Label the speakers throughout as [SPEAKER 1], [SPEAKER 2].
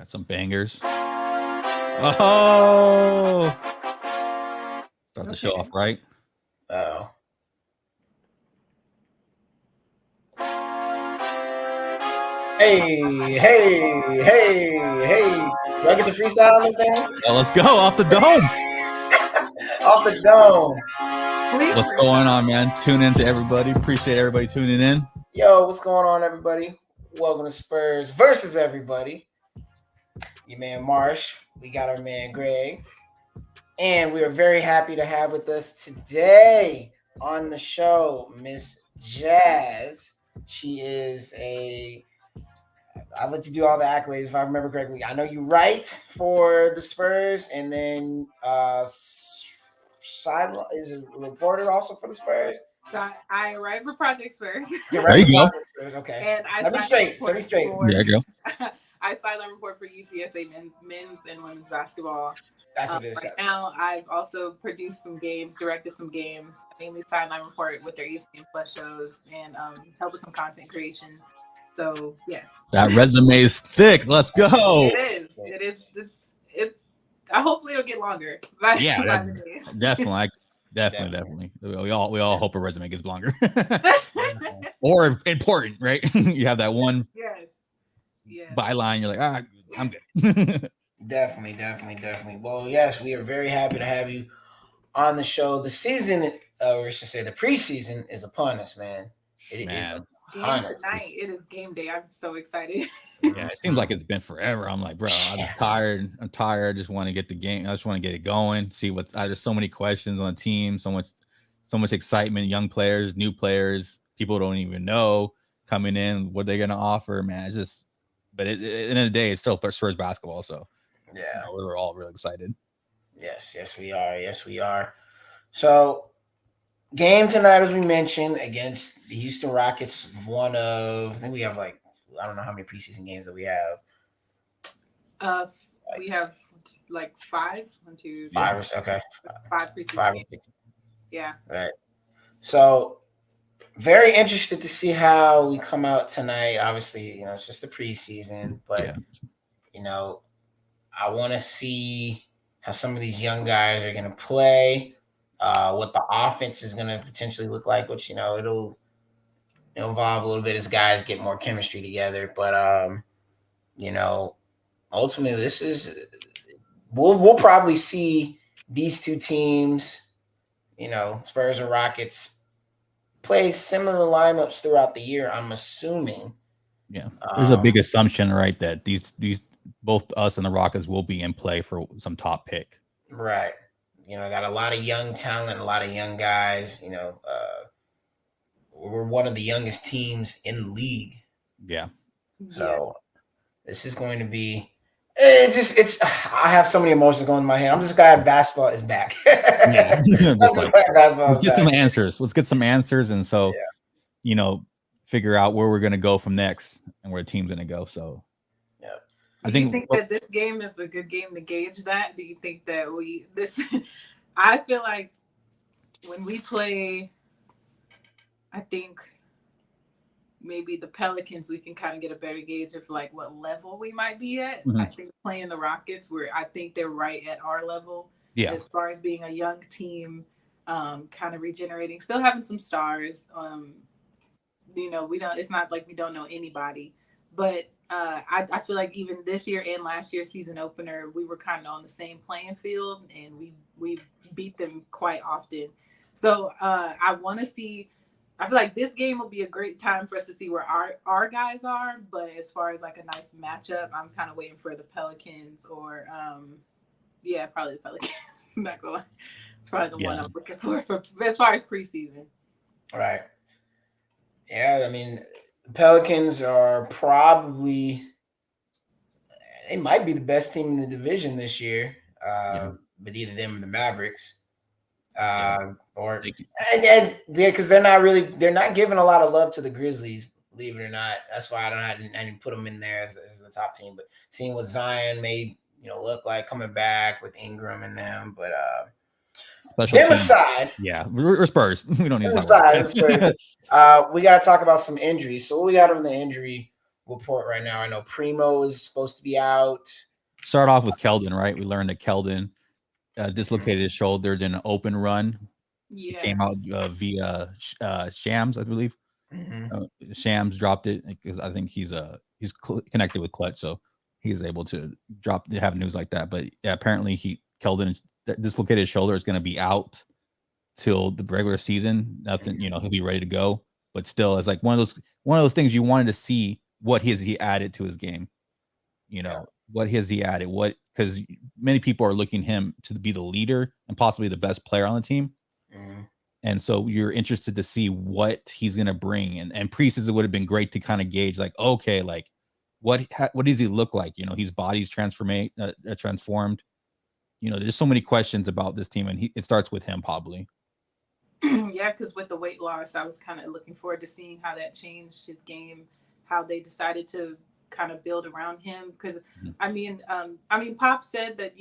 [SPEAKER 1] Got some bangers. Oh, start the show off right.
[SPEAKER 2] Oh. Hey. Do I get the freestyle on this thing?
[SPEAKER 1] Oh, let's go off the dome.
[SPEAKER 2] Off the dome.
[SPEAKER 1] What's going on, man? Tune in to everybody. Appreciate everybody tuning in.
[SPEAKER 2] Yo, what's going on, everybody? Welcome to Spurs versus everybody. Your man Marsh. We got our man Greg. And we are very happy to have with us today on the show Miss Jazz. She is I'll let you do all the accolades if I remember correctly. I know you write for the Spurs, and then is a reporter also for the Spurs.
[SPEAKER 3] I write for Project Spurs.
[SPEAKER 1] There you go.
[SPEAKER 2] Spurs. Okay.
[SPEAKER 3] And I
[SPEAKER 2] Let me straight.
[SPEAKER 1] There you go.
[SPEAKER 3] I sideline report for UTSA men's and women's basketball.
[SPEAKER 2] That's what it is.
[SPEAKER 3] Right now, I've also produced some games, directed some games, mainly sideline report with their ESPN Plus shows, and help with some content creation. So yes,
[SPEAKER 1] that resume is thick. Let's go.
[SPEAKER 3] It is. It's. Hopefully it'll get longer.
[SPEAKER 1] Yeah, definitely. We all hope a resume gets longer. Or important, right? You have that one byline. You're like, I'm good.
[SPEAKER 2] Definitely. Well, yes, we are very happy to have you on the show. The season, or I should say, the preseason is upon us, man. It is upon us.
[SPEAKER 3] Tonight. It is game day. I'm so excited.
[SPEAKER 1] Yeah, it seems like it's been forever. I'm like, bro, I'm tired. I just want to get the game. I just want to get it going. See what's. There's so many questions on the team. So much excitement. Young players, new players, people don't even know coming in what they're gonna offer. Man, it's just. But at the end of the day, it's still Spurs basketball. So.
[SPEAKER 2] Yeah,
[SPEAKER 1] we're all really excited.
[SPEAKER 2] Yes, we are. So, game tonight, as we mentioned, against the Houston Rockets. I think we have I don't know how many preseason games that we have.
[SPEAKER 3] We have five. 1, 2,
[SPEAKER 2] 5. Okay.
[SPEAKER 3] 5 preseason games. Yeah.
[SPEAKER 2] Right. So, very interested to see how we come out tonight. Obviously, it's just the preseason, but I want to see how some of these young guys are going to play, what the offense is going to potentially look like, which, it'll evolve a little bit as guys get more chemistry together. But, ultimately, we'll probably see these two teams, Spurs and Rockets, play similar lineups throughout the year, I'm assuming.
[SPEAKER 1] Yeah, there's a big assumption, right, that these both us and the Rockets will be in play for some top pick.
[SPEAKER 2] Right. Got a lot of young talent, a lot of young guys. We're one of the youngest teams in the league.
[SPEAKER 1] Yeah.
[SPEAKER 2] So this is going to be. I have so many emotions going in my head. I'm just glad basketball is back.
[SPEAKER 1] Yeah. Let's get some answers. And so, figure out where we're going to go from next and where the team's going to go. So.
[SPEAKER 3] Do you think that this game is a good game to gauge that? Do you think that I feel like when we play, I think maybe the Pelicans, we can kind of get a better gauge of what level we might be at. Mm-hmm. I think playing the Rockets, I think they're right at our level as far as being a young team, kind of regenerating, still having some stars. It's not like we don't know anybody, but I feel like even this year and last year's season opener, we were kind of on the same playing field, and we beat them quite often. So I want to see. I feel like this game will be a great time for us to see where our guys are. But as far as a nice matchup, I'm kind of waiting for the Pelicans or probably the Pelicans. I'm not gonna lie. It's probably the one I'm looking for as far as preseason.
[SPEAKER 2] Right. Yeah, I mean. Pelicans are probably they might be the best team in the division this year, but either them or the Mavericks, or because they're not giving a lot of love to the Grizzlies, believe it or not. That's why I didn't put them in there as the top team. But seeing what Zion may look like coming back with Ingram and them, but them aside,
[SPEAKER 1] we're Spurs. We don't need to
[SPEAKER 2] talk about Spurs. We got to talk about some injuries. So what we got on the injury report right now. I know Primo is supposed to be out.
[SPEAKER 1] Start off with Keldon, right? We learned that Keldon dislocated his shoulder in an open run. He came out via Shams, I believe. Shams dropped it because I think he's connected with Clutch, so he's able to have news like that. But yeah, apparently Keldon dislocated his shoulder is going to be out till the regular season. Nothing, he'll be ready to go. But still, it's like one of those things you wanted to see what he added to his game. What has he added? Because many people are looking him to be the leader and possibly the best player on the team. And so you're interested to see what he's going to bring. And preseason would have been great to kind of gauge, like, okay, like what does he look like? His body's transformed. There's so many questions about this team, and it starts with him probably.
[SPEAKER 3] Yeah, because with the weight loss, I was kind of looking forward to seeing how that changed his game, how they decided to kind of build around him. Because I mean, Pop said that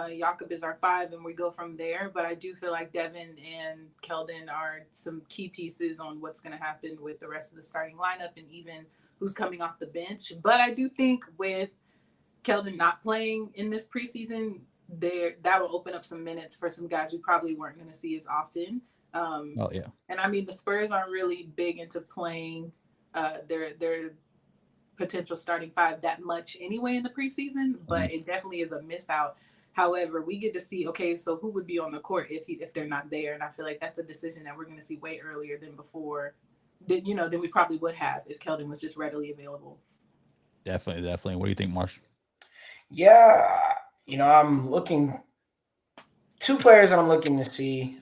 [SPEAKER 3] Jakob is our 5 and we go from there. But I do feel like Devin and Keldon are some key pieces on what's going to happen with the rest of the starting lineup and even who's coming off the bench. But I do think with Keldon not playing in this preseason, that'll open up some minutes for some guys we probably weren't going to see as often.
[SPEAKER 1] Oh yeah.
[SPEAKER 3] And I mean, the Spurs aren't really big into playing their potential starting 5 that much anyway in the preseason, but it definitely is a miss out. However, we get to see, okay, so who would be on the court if they're not there? And I feel like that's a decision that we're going to see way earlier than before, than we probably would have if Keldon was just readily available.
[SPEAKER 1] Definitely. What do you think, Marsh?
[SPEAKER 2] Yeah, I'm looking 2 players I'm looking to see.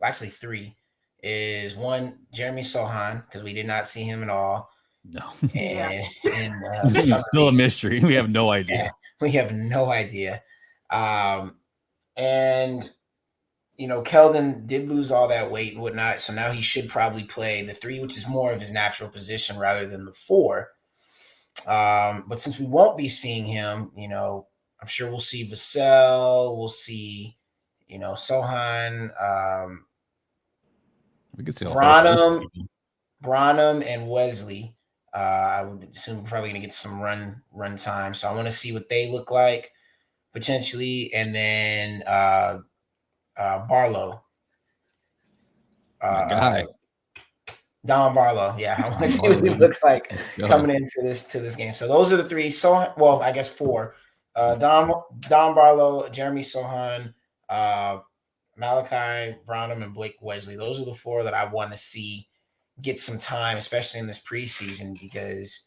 [SPEAKER 2] Actually 3 is one Jeremy Sohan, because we did not see him at all.
[SPEAKER 1] No,
[SPEAKER 2] and
[SPEAKER 1] it's still a mystery. We have no idea.
[SPEAKER 2] Yeah, we have no idea. And Keldon did lose all that weight and whatnot, so now he should probably play the 3, which is more of his natural position rather than the 4. But since we won't be seeing him, I'm sure we'll see Vassell, we'll see, Sohan,
[SPEAKER 1] we could see
[SPEAKER 2] Branham and Wesley. I would assume we're probably going to get some run time. So I want to see what they look like potentially. And then Barlow.
[SPEAKER 1] Guy.
[SPEAKER 2] Don Barlow. Yeah, I want to see what he looks like coming into this game. So those are the 3. So, I guess 4. Don Barlow, Jeremy Sohan, Malachi Branham, and Blake Wesley. Those are the 4 that I want to see get some time, especially in this preseason, because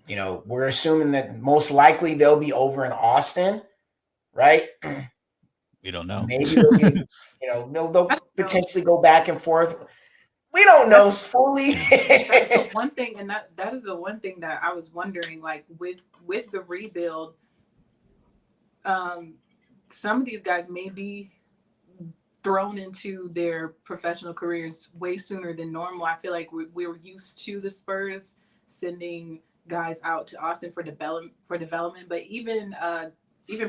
[SPEAKER 2] we're assuming that most likely they'll be over in Austin, right?
[SPEAKER 1] We don't know.
[SPEAKER 2] Maybe they'll get, they'll potentially go back and forth. We don't know fully.
[SPEAKER 3] That's the one thing, and that is the one thing that I was wondering, like with the rebuild, some of these guys may be thrown into their professional careers way sooner than normal. I feel like we're used to the Spurs sending guys out to Austin for development, but even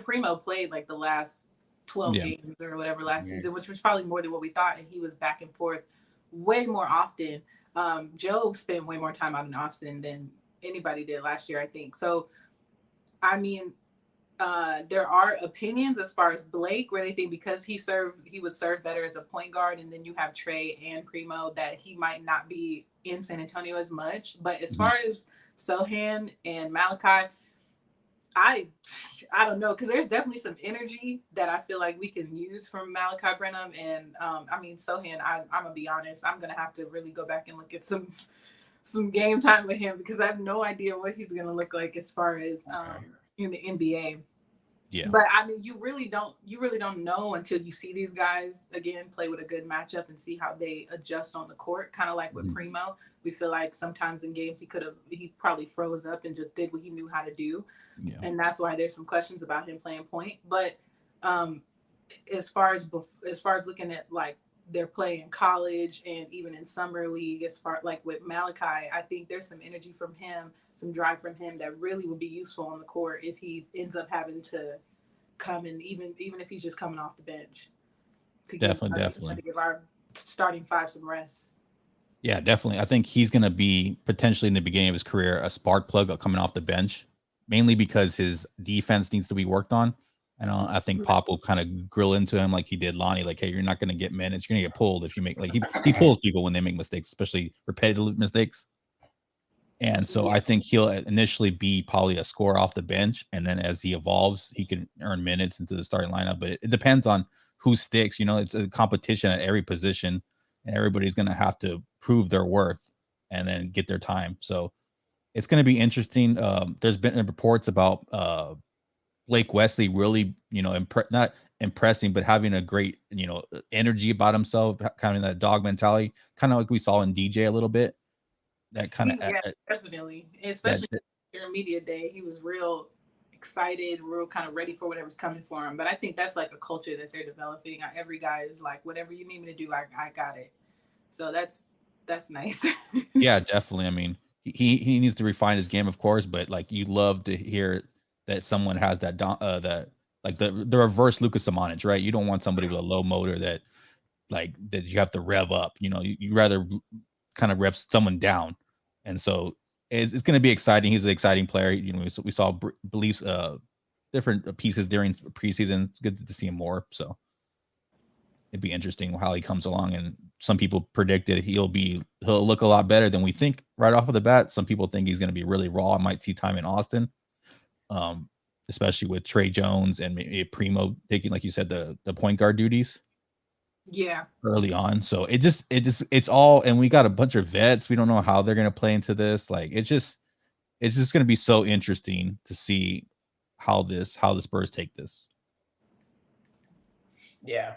[SPEAKER 3] Primo played like the last 12 games or whatever last season, which was probably more than what we thought, and he was back and forth way more often. Joe spent way more time out in Austin than anybody did last year, I think. So, I mean, there are opinions as far as Blake, where they think because he would serve better as a point guard, and then you have Trey and Primo, that he might not be in San Antonio as much. But as far as Sohan and Malachi, I don't know, because there's definitely some energy that I feel like we can use from Malachi Branham. And Sohan, I'm gonna be honest, I'm gonna have to really go back and look at some game time with him, because I have no idea what he's gonna look like as far as in the NBA. Yeah. But I mean, you really don't know until you see these guys again play with a good matchup and see how they adjust on the court. Kind of like with Primo, we feel like sometimes in games he probably froze up and just did what he knew how to do, and that's why there's some questions about him playing point. But as far as looking at like their play in college and even in summer league, as far like with Malachi, I think there's some energy from him, some drive from him that really would be useful on the court if he ends up having to come in, even if he's just coming off the bench.
[SPEAKER 1] Definitely.
[SPEAKER 3] To give our starting 5 some rest.
[SPEAKER 1] Yeah, definitely. I think he's going to be potentially in the beginning of his career a spark plug coming off the bench, mainly because his defense needs to be worked on. And I think Pop will kind of grill into him like he did Lonnie, like, hey, you're not going to get minutes. You're going to get pulled if you make, like, he pulls people when they make mistakes, especially repetitive mistakes. And so I think he'll initially be probably a scorer off the bench. And then as he evolves, he can earn minutes into the starting lineup. But it depends on who sticks. You know, it's a competition at every position, and everybody's going to have to prove their worth and then get their time. So it's going to be interesting. There's been reports about Blake Wesley really, you know, not impressing, but having a great, you know, energy about himself, kind of that dog mentality, kind of like we saw in DJ a little bit. That kind of
[SPEAKER 3] Yeah, definitely, especially during media day, he was real excited, real kind of ready for whatever's coming for him. But I think that's like a culture that they're developing. Every guy is like, whatever you need me to do, I got it. So that's nice.
[SPEAKER 1] Yeah, definitely. I mean, he needs to refine his game, of course, but like you love to hear that someone has that like the reverse Lucas Samanich, right? You don't want somebody with a low motor that you have to rev up. You know, you rather kind of rev someone down. And so it's going to be exciting. He's an exciting player. You know, we saw beliefs different pieces during preseason. It's good to see him more. So it'd be interesting how he comes along. And some people predicted he'll look a lot better than we think right off of the bat. Some people think he's going to be really raw. I might see time in Austin, especially with Trey Jones and maybe Primo taking, like you said, the point guard duties.
[SPEAKER 3] Yeah,
[SPEAKER 1] early on. So it's all, and we got a bunch of vets. We don't know how they're going to play into this. Like it's just going to be so interesting to see how the Spurs take this.
[SPEAKER 2] Yeah.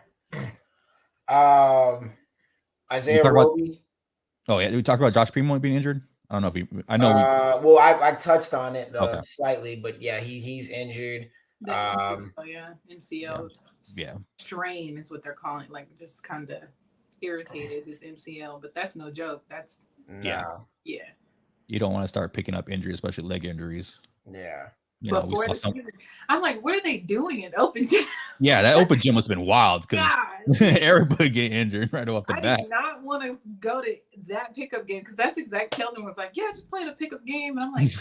[SPEAKER 2] Isaiah Roby.
[SPEAKER 1] Oh yeah, did we talk about Josh Primo being injured? I don't know if I know.
[SPEAKER 2] Well, I touched on it slightly, but yeah, he's injured.
[SPEAKER 3] MCL.
[SPEAKER 1] Yeah,
[SPEAKER 3] strain is what they're calling it. Like just kind of irritated is MCL, but that's no joke. That's
[SPEAKER 2] yeah.
[SPEAKER 1] You don't want to start picking up injuries, especially leg injuries.
[SPEAKER 2] Yeah.
[SPEAKER 1] You know,
[SPEAKER 3] I'm like, what are they doing in open gym?
[SPEAKER 1] Yeah, that open gym must have been wild because everybody get injured right off the bat.
[SPEAKER 3] I did not want to go to that pickup game because that's exact. Keldon was like, yeah, just playing a pickup game. And I'm like,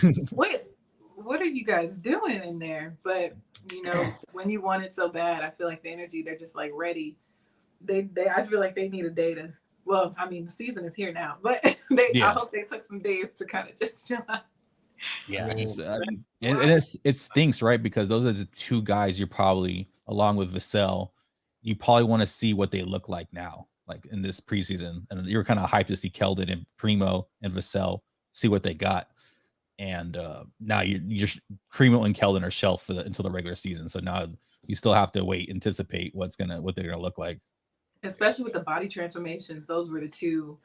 [SPEAKER 3] what are you guys doing in there? But, you know, when you want it so bad, I feel like the energy, they're just like ready. I feel like they need a day to, well, I mean, the season is here now, but I hope they took some days to kind of just chill out.
[SPEAKER 1] Yeah, it stinks, right? Because those are the two guys you're probably, along with Vassell, you probably want to see what they look like now, like in this preseason. And you're kind of hyped to see Keldon and Primo and Vassell, see what they got. And now you're Primo and Keldon are shelved until the regular season. So now you still have to anticipate what they're gonna look like.
[SPEAKER 3] Especially with the body transformations, those were the two.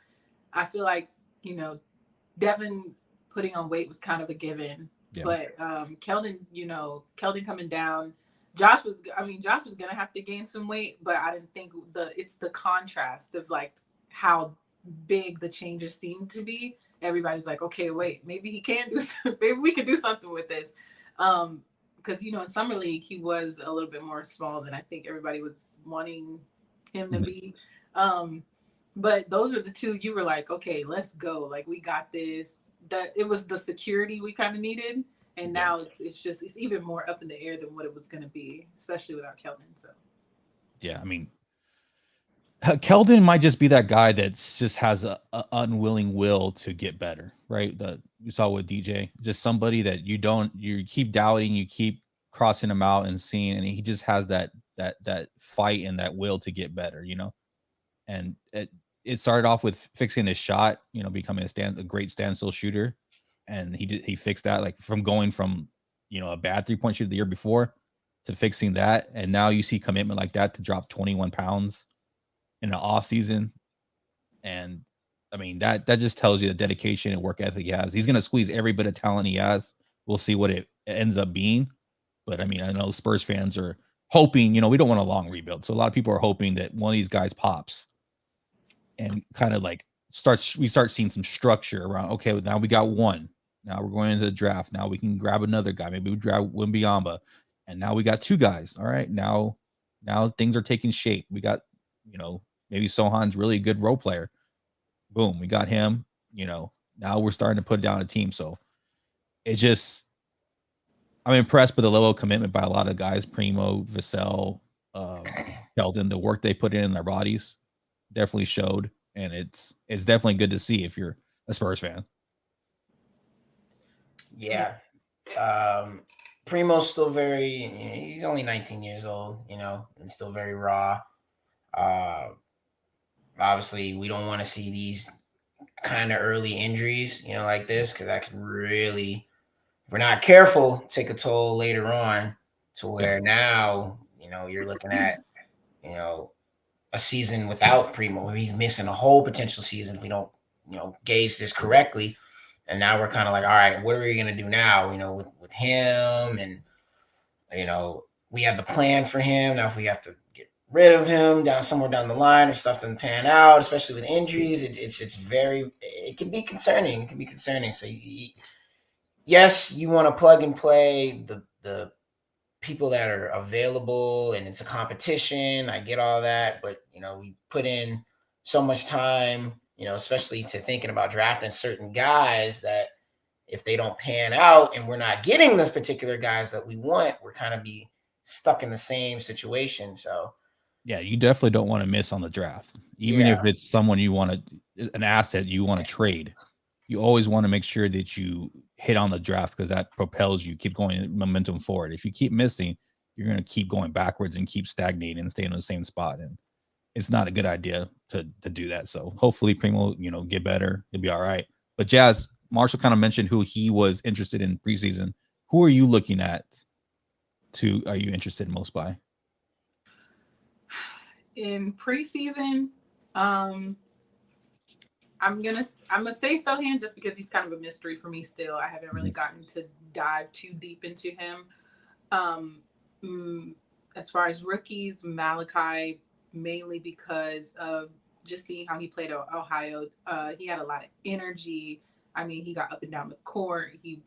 [SPEAKER 3] I feel like, you know, Devin putting on weight was kind of a given, but Keldon coming down. Josh was gonna have to gain some weight, but I didn't think it's the contrast of like how big the changes seem to be. Everybody's like, okay, wait, maybe he can do something. Maybe we could do something with this. Because, you know, in Summer League, he was a little bit more small than I think everybody was wanting him to be. But those are the two you were like, okay, let's go. Like, we got this. That it was the security we kind of needed. And now it's even more up in the air than what it was going to be, especially without Keldon. So,
[SPEAKER 1] yeah, I mean, Keldon might just be that guy that just has a unwilling will to get better, right? That you saw with DJ, just somebody that you keep doubting, you keep crossing him out and seeing, and he just has that fight and that will to get better, you know. And it started off with fixing his shot, you know, becoming a great standstill shooter, and he fixed that, like from going from, you know, a bad 3-point shooter the year before to fixing that, and now you see commitment like that to drop 21 pounds in the off season. And I mean, that just tells you the dedication and work ethic he has. He's going to squeeze every bit of talent he has. We'll see what it ends up being. But I mean, I know Spurs fans are hoping, you know, we don't want a long rebuild. So a lot of people are hoping that one of these guys pops and kind of like we start seeing some structure around, okay, now we got one. Now we're going into the draft. Now we can grab another guy. Maybe we grab Wembyamba. And now we got two guys. All right. Now things are taking shape. We got, you know, maybe Sohan's really a good role player. Boom, we got him. Now we're starting to put it down a team. So it just, I'm impressed with the level of commitment by a lot of guys, Primo, Vassell, Keldon. The work they put in their bodies definitely showed, and it's definitely good to see if you're a Spurs fan.
[SPEAKER 2] Yeah. Primo's still he's only 19 years old, and still very raw. Obviously, we don't want to see these kind of early injuries, like this, because that can really, if we're not careful, take a toll later on to where now, you're looking at, a season without Primo. He's missing a whole potential season if we don't, gauge this correctly. And now we're kind of like, all right, what are we going to do now, with him? And, we have the plan for him. Now, if we have to get rid of him somewhere down the line, if stuff doesn't pan out, especially with injuries, it can be concerning. It can be concerning. So, yes, you want to plug and play the people that are available, and it's a competition. I get all that, but we put in so much time, especially to thinking about drafting certain guys that if they don't pan out and we're not getting those particular guys that we want, we're kind of be stuck in the same situation. So
[SPEAKER 1] yeah, you definitely don't want to miss on the draft, even
[SPEAKER 2] yeah,
[SPEAKER 1] if it's someone you want an asset you want to trade. You always want to make sure that you hit on the draft because that propels you, keep going momentum forward. If you keep missing, you're going to keep going backwards and keep stagnating and staying in the same spot. And it's not a good idea to do that. So hopefully Primo, get better. He'll be all right. But Jazz, Marshall kind of mentioned who he was interested in preseason. Who are you looking at are you interested most by?
[SPEAKER 3] In preseason, I'm gonna say Sohan just because he's kind of a mystery for me still. I haven't really gotten to dive too deep into him. As far as rookies, Malachi, mainly because of just seeing how he played at Ohio. He had a lot of energy. I mean, he got up and down the court. He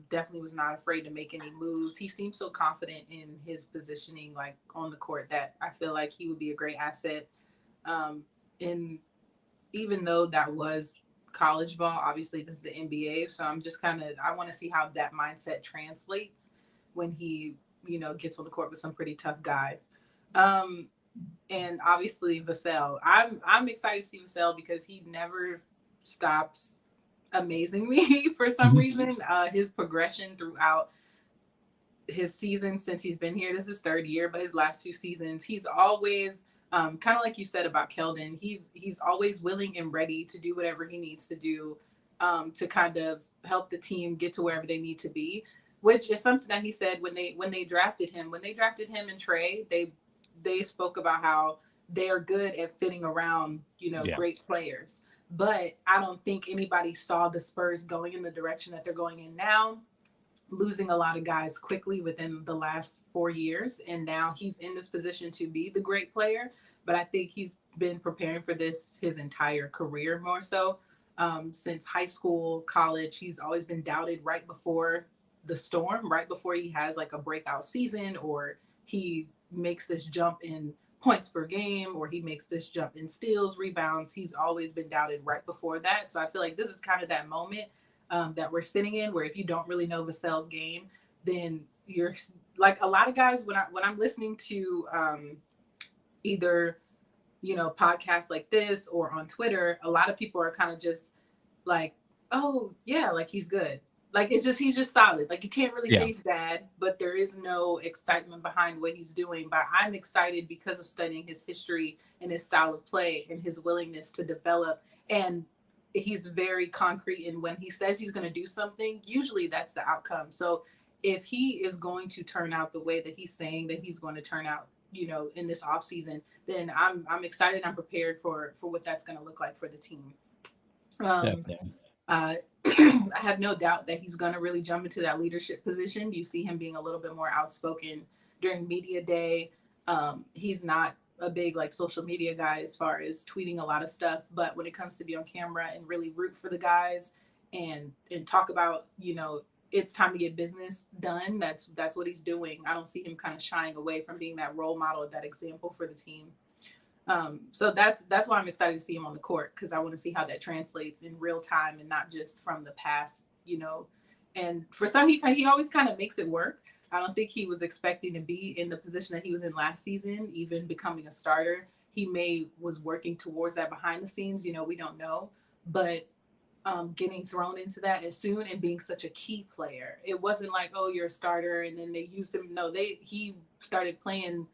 [SPEAKER 3] definitely was not afraid to make any moves. He seemed so confident in his positioning, like on the court, that I feel like he would be a great asset. And even though that was college ball, obviously this is the NBA. So I'm just I want to see how that mindset translates when he, gets on the court with some pretty tough guys. And obviously Vassell. I'm excited to see Vassell because he never stops amazing me for some reason. His progression throughout his season since he's been here, this is his third year, but his last two seasons, he's always kind of like you said about Keldon. He's always willing and ready to do whatever he needs to do to kind of help the team get to wherever they need to be, which is something that he said when they drafted him. When they drafted him and Trey, they spoke about how they are good at fitting around, great players. But I don't think anybody saw the Spurs going in the direction that they're going in now, losing a lot of guys quickly within the last 4 years. And now he's in this position to be the great player. But I think he's been preparing for this his entire career, more so. Since high school, college, he's always been doubted right before the storm, right before he has like a breakout season, or he makes this jump in points per game, or he makes this jump in steals, rebounds. He's always been doubted right before that. So I feel like this is kind of that moment that we're sitting in, where if you don't really know Vassell's game, then you're like a lot of guys. When I'm listening to either podcasts like this or on Twitter, a lot of people are kind of just like, oh yeah, like he's good. Like he's just solid. Like you can't really say he's bad, but there is no excitement behind what he's doing. But I'm excited because of studying his history and his style of play and his willingness to develop. And he's very concrete. And when he says he's going to do something, usually that's the outcome. So if he is going to turn out the way that he's saying that he's going to turn out, in this off season, then I'm excited. I'm prepared for what that's going to look like for the team. I have no doubt that he's going to really jump into that leadership position. You see him being a little bit more outspoken during media day. He's not a big like social media guy as far as tweeting a lot of stuff, but when it comes to be on camera and really root for the guys and talk about, it's time to get business done, that's what he's doing. I don't see him kind of shying away from being that role model, that example for the team. So that's why I'm excited to see him on the court, because I want to see how that translates in real time and not just from the past, And for some, he always kind of makes it work. I don't think he was expecting to be in the position that he was in last season, even becoming a starter. He was working towards that behind the scenes. We don't know, but getting thrown into that as soon and being such a key player, it wasn't like, oh, you're a starter and then they used him. No, he started playing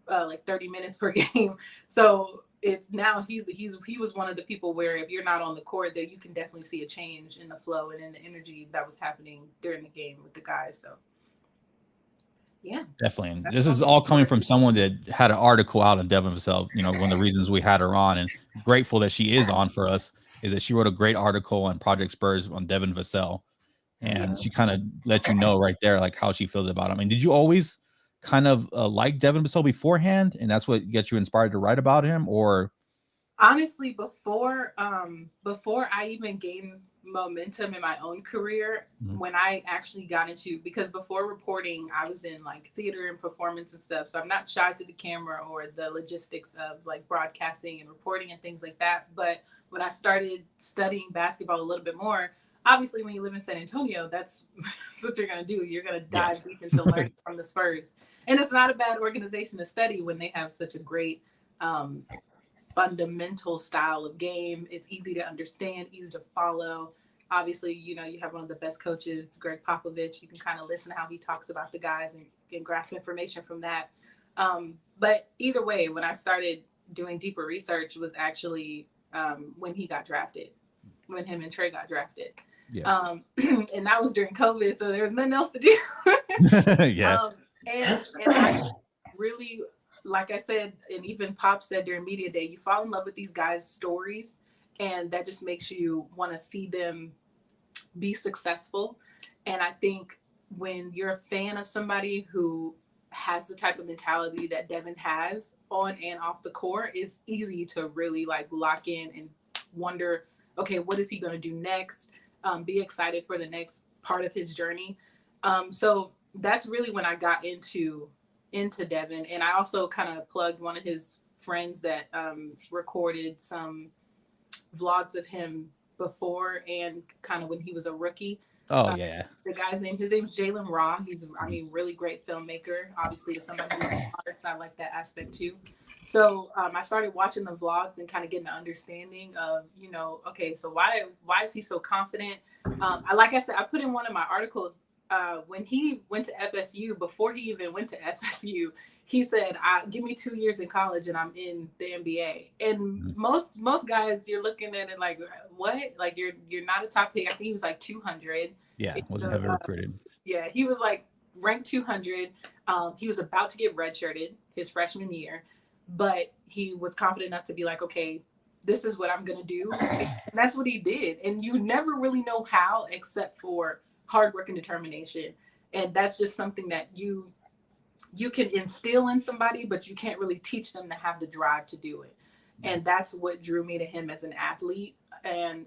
[SPEAKER 3] like 30 minutes per game. So it's now he was one of the people where if you're not on the court, that you can definitely see a change in the flow and in the energy that was happening during the game with the guys. So yeah,
[SPEAKER 1] definitely. And this is all coming from someone that had an article out on Devin Vassell. One of the reasons we had her on, and grateful that she is on for us, is that she wrote a great article on Project Spurs on Devin Vassell. And she kind of let you know right there, like, how she feels about him. I mean, did you always kind of like Devin Vassell beforehand, and that's what gets you inspired to write about him? Or
[SPEAKER 3] honestly, before I even gained momentum in my own career, when I actually got into, because before reporting, I was in like theater and performance and stuff. So I'm not shy to the camera or the logistics of like broadcasting and reporting and things like that. But when I started studying basketball a little bit more, obviously when you live in San Antonio, that's what you're going to do. You're going to dive deep into learning from the Spurs. And it's not a bad organization to study when they have such a great fundamental style of game. It's easy to understand, easy to follow. Obviously, you have one of the best coaches, Greg Popovich. You can kind of listen to how he talks about the guys and grasp information from that. But either way, when I started doing deeper research was actually when he got drafted, when him and Trey got drafted. Yeah. And that was during COVID, so there was nothing else to do.
[SPEAKER 1] Yeah.
[SPEAKER 3] And I really, like I said, and even Pop said during media day, you fall in love with these guys' stories, and that just makes you want to see them be successful. And I think when you're a fan of somebody who has the type of mentality that Devin has on and off the court, it's easy to really like lock in and wonder, okay, what is he going to do next? Be excited for the next part of his journey. So that's really when I got into Devin. And I also kind of plugged one of his friends that recorded some vlogs of him before and kind of when he was a rookie.
[SPEAKER 1] Oh, yeah.
[SPEAKER 3] The guy's name, his name's Jalen Raw. He's, really great filmmaker. Obviously, as somebody who loves arts, I like that aspect too. So I started watching the vlogs and kind of getting an understanding of, okay, so why is he so confident? Like I said, I put in one of my articles when he went to FSU, before he even went to FSU, he said, give me 2 years in college and I'm in the NBA. And most guys, you're looking at it like, what? Like you're not a top pick. I think he was like 200.
[SPEAKER 1] Yeah, wasn't heavily recruited.
[SPEAKER 3] Yeah, he was like ranked 200. He was about to get redshirted his freshman year, but he was confident enough to be like, okay, this is what I'm going to do. And that's what he did. And you never really know how, except for hard work and determination. And that's just something that you can instill in somebody, but you can't really teach them to have the drive to do it. And that's what drew me to him as an athlete. And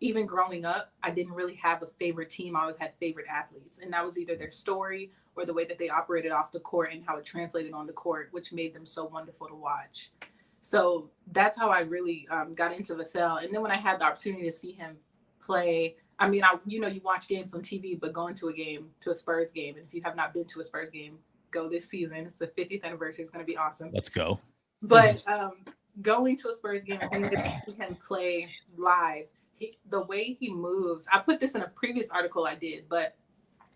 [SPEAKER 3] even growing up, I didn't really have a favorite team. I always had favorite athletes. And that was either their story or the way that they operated off the court and how it translated on the court, which made them so wonderful to watch. So that's how I really got into Vassell. And then when I had the opportunity to see him play, I mean, you watch games on TV, but going to a Spurs game, and if you have not been to a Spurs game, go this season. It's the 50th anniversary. It's going to be awesome.
[SPEAKER 1] Let's go.
[SPEAKER 3] But going to a Spurs game and being able to see him play live, the way he moves, I put this in a previous article I did, but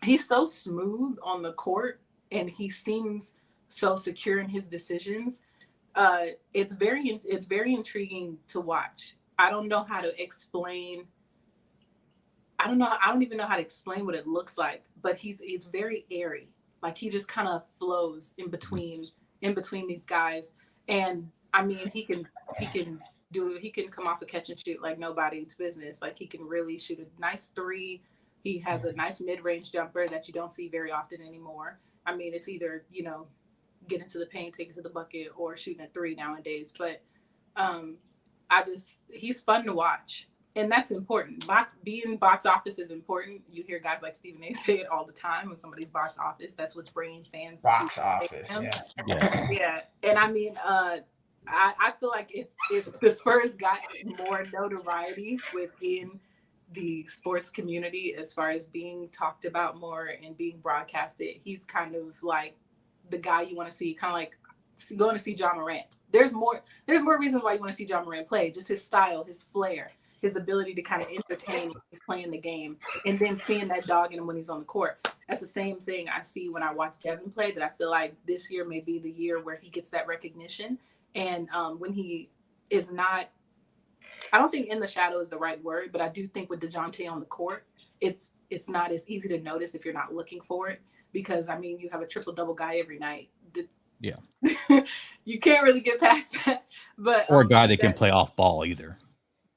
[SPEAKER 3] he's so smooth on the court and he seems so secure in his decisions. It's very intriguing to watch. I don't know how to explain. I don't even know how to explain what it looks like, but it's very airy. Like he just kind of flows in between these guys. And I mean, he can come off a catch and shoot like nobody's business. Like he can really shoot a nice three. He has a nice mid-range jumper that you don't see very often anymore. I mean, it's either, get into the paint, take it to the bucket, or shooting a three nowadays. But he's fun to watch. And that's important. Being box office is important. You hear guys like Stephen A. say it all the time when somebody's box office. That's what's bringing fans
[SPEAKER 2] box office.
[SPEAKER 3] Yeah. And I mean, I feel like if the Spurs got more notoriety within the sports community as far as being talked about more and being broadcasted, he's kind of like the guy you want to see, kind of like going to see John Morant. There's more reasons why you want to see John Morant play, just his style, his flair, his ability to kind of entertain when he's playing the game, and then seeing that dog in him when he's on the court. That's the same thing I see when I watch Devin play, that I feel like this year may be the year where he gets that recognition. And when he is not, I don't think in the shadow is the right word, but I do think with DeJounte on the court, it's not as easy to notice if you're not looking for it. Because, I mean, you have a triple-double guy every night.
[SPEAKER 1] Yeah.
[SPEAKER 3] You can't really get past that. But
[SPEAKER 1] or a guy that can play off ball either,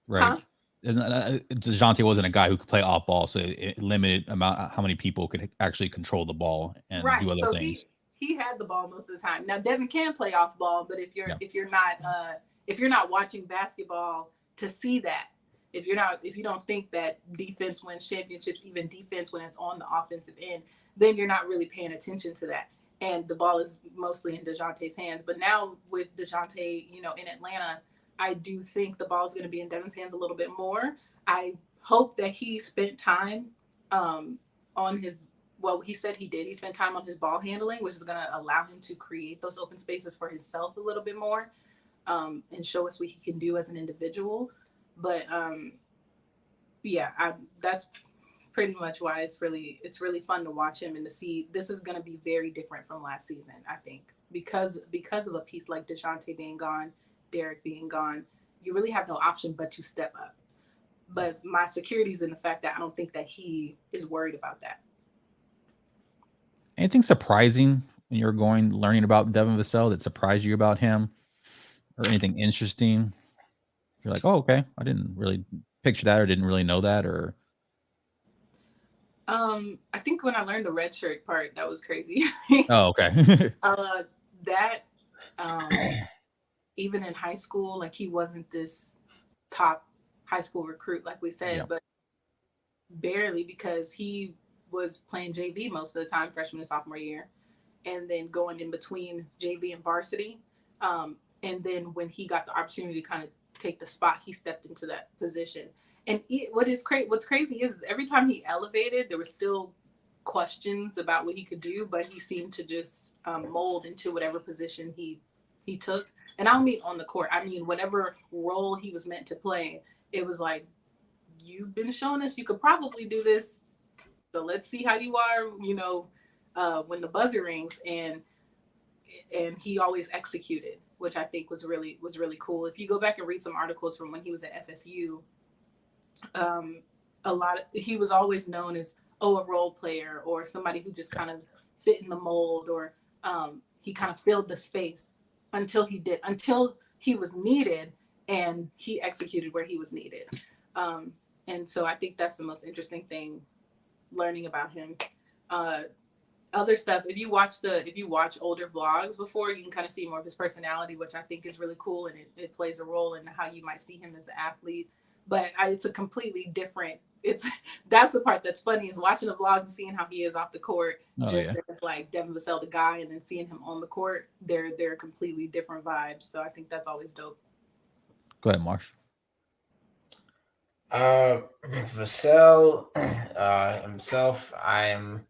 [SPEAKER 1] right?
[SPEAKER 3] Huh?
[SPEAKER 1] DeJounte wasn't a guy who could play off ball, so it limited amount how many people could actually control the ball and do other things.
[SPEAKER 3] He had the ball most of the time. Now Devin can play off ball, but if you're not watching basketball to see that, if you don't think that defense wins championships, even defense when it's on the offensive end, then you're not really paying attention to that. And the ball is mostly in DeJounte's hands. But now with DeJounte, in Atlanta, I do think the ball is going to be in Devin's hands a little bit more. I hope that he spent time on his, well, he said he did. He spent time on his ball handling, which is going to allow him to create those open spaces for himself a little bit more, and show us what he can do as an individual. But that's pretty much why it's really fun to watch him and to see this is going to be very different from last season. I think because of a piece like DeJounte being gone, Derek being gone, you really have no option but to step up. But my security is in the fact that I don't think that he is worried about that.
[SPEAKER 1] Anything surprising when you're learning about Devin Vassell that surprised you about him, or anything interesting? You're like, oh, okay, I didn't really picture that, or didn't really know that, or.
[SPEAKER 3] I think when I learned the red shirt part, that was crazy.
[SPEAKER 1] Oh, okay.
[SPEAKER 3] Even in high school, like he wasn't this top high school recruit, like we said, but barely, because he was playing JV most of the time, freshman and sophomore year, and then going in between JV and varsity. And then when he got the opportunity to kind of take the spot, he stepped into that position. And what's crazy is every time he elevated, there were still questions about what he could do, but he seemed to just mold into whatever position he took. And I don't mean on the court. I mean, whatever role he was meant to play, it was like, you've been showing us you could probably do this. So let's see how you are, when the buzzer rings. And he always executed, which I think was really cool. If you go back and read some articles from when he was at FSU, he was always known as a role player, or somebody who just kind of fit in the mold, or he kind of filled the space until he was needed, and he executed where he was needed. And so I think that's the most interesting thing learning about him. Other stuff, if you watch older vlogs before, you can kind of see more of his personality, which I think is really cool, and it plays a role in how you might see him as an athlete. But it's a completely different. That's the part that's funny, is watching the vlog and seeing how he is off the court, as like Devin Vassell, the guy, and then seeing him on the court. They're completely different vibes. So I think that's always dope.
[SPEAKER 1] Go ahead, Marsh.
[SPEAKER 2] Vassell himself, I'm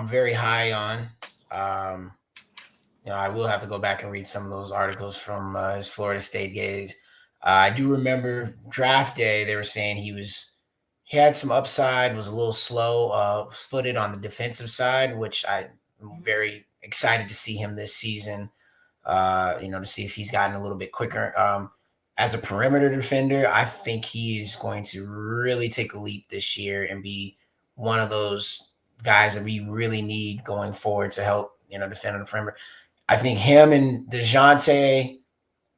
[SPEAKER 2] very high on. I will have to go back and read some of those articles from his Florida State days. I do remember draft day, they were saying he had some upside, was a little slow footed on the defensive side, which I'm very excited to see him this season, to see if he's gotten a little bit quicker. As a perimeter defender, I think he is going to really take a leap this year and be one of those guys that we really need going forward to help, defend on the perimeter. I think him and DeJounte,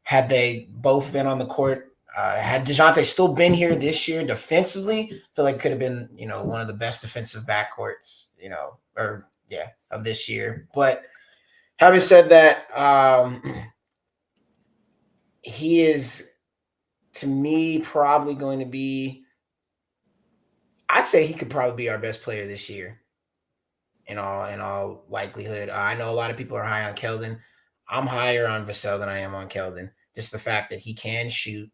[SPEAKER 2] had they both been on the court, had DeJounte still been here this year defensively, I feel like it could have been, one of the best defensive backcourts, of this year. But having said that, he is, to me, probably going to be, I'd say he could probably be our best player this year in all likelihood. I know a lot of people are high on Keldon. I'm higher on Vassell than I am on Keldon. Just the fact that he can shoot,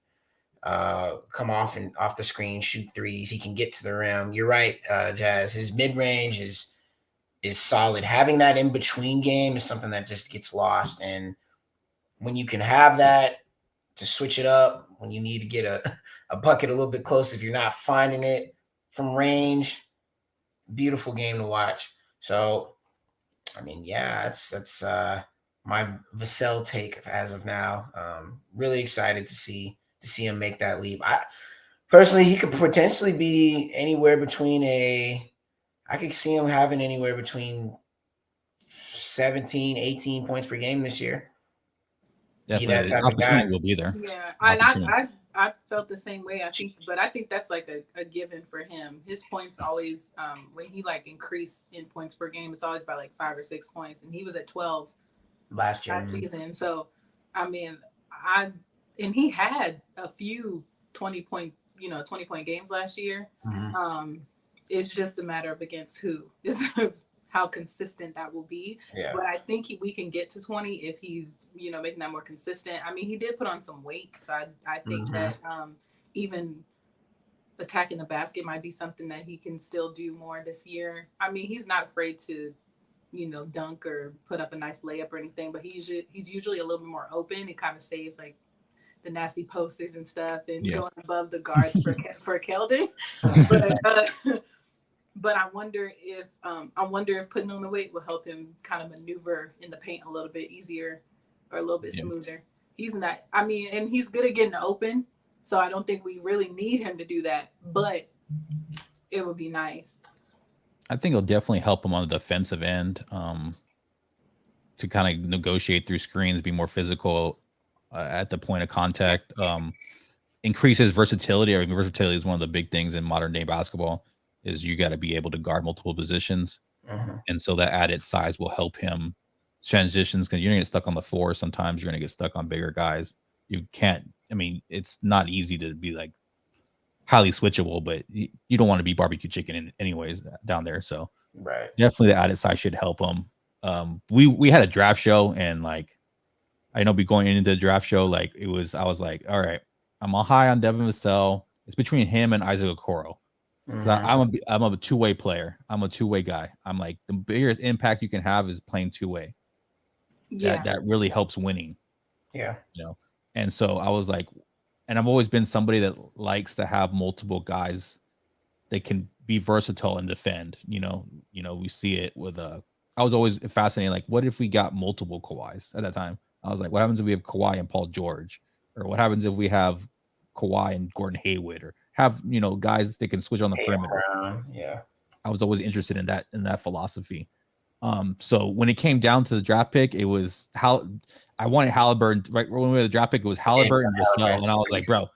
[SPEAKER 2] come off the screen, shoot threes. He can get to the rim. You're right, Jazz. His mid range is solid. Having that in between game is something that just gets lost. And when you can have that to switch it up, when you need to get a bucket a little bit close, if you're not finding it from range, beautiful game to watch. So, I mean, yeah, that's my Vassell take as of now. Really excited to see him make that leap. I personally, he could potentially be anywhere between I could see him having anywhere between 17, 18 points per game this year.
[SPEAKER 1] Definitely, the opportunity will be there.
[SPEAKER 3] Yeah, I felt the same way. I think that's like a given for him. His points always, when he like increased in points per game, it's always by like 5 or 6 points, and he was at 12
[SPEAKER 2] last
[SPEAKER 3] season. So, I mean, he had a few 20-point games last year.
[SPEAKER 2] Mm-hmm.
[SPEAKER 3] It's just a matter of against who. It's how consistent that will be.
[SPEAKER 2] Yeah.
[SPEAKER 3] But I think we can get to 20 if he's, making that more consistent. I mean, he did put on some weight. So I think that even attacking the basket might be something that he can still do more this year. I mean, he's not afraid to, dunk or put up a nice layup or anything, but he's usually a little bit more open. It kind of saves like the nasty posters and stuff and going above the guards for Keldon. But I wonder if putting on the weight will help him kind of maneuver in the paint a little bit easier or a little bit smoother. He's not, and he's good at getting open. So I don't think we really need him to do that, but it would be nice.
[SPEAKER 1] I think it'll definitely help him on the defensive end to kind of negotiate through screens, be more physical at the point of contact, increase his versatility. I mean, versatility is one of the big things in modern day basketball. Is you got to be able to guard multiple positions. And so that added size will help him transitions, because you're going to get stuck on the floor. Sometimes you're going to get stuck on bigger guys. You can't, it's not easy to be like highly switchable, but you don't want to be barbecue chicken anyways down there. So definitely the added size should help him. We had a draft show, and like, I know going into the draft show, like I was like, all right, I'm all high on Devin Vassell. It's between him and Isaac Okoro. I'm a two-way player. I'm a two-way guy. I'm like, the biggest impact you can have is playing two-way. Yeah. That really helps winning.
[SPEAKER 2] Yeah.
[SPEAKER 1] And so I was like, and I've always been somebody that likes to have multiple guys that can be versatile and defend. We see it with I was always fascinated, like, what if we got multiple Kawhis at that time? I was like, what happens if we have Kawhi and Paul George? Or what happens if we have Kawhi and Gordon Hayward, or have guys that can switch on the perimeter?
[SPEAKER 2] Yeah,
[SPEAKER 1] I was always interested in that philosophy. So when it came down to the draft pick, it was I wanted Halliburton. Right when we had the draft pick, it was Halliburton and Vassell, and I was like, bro,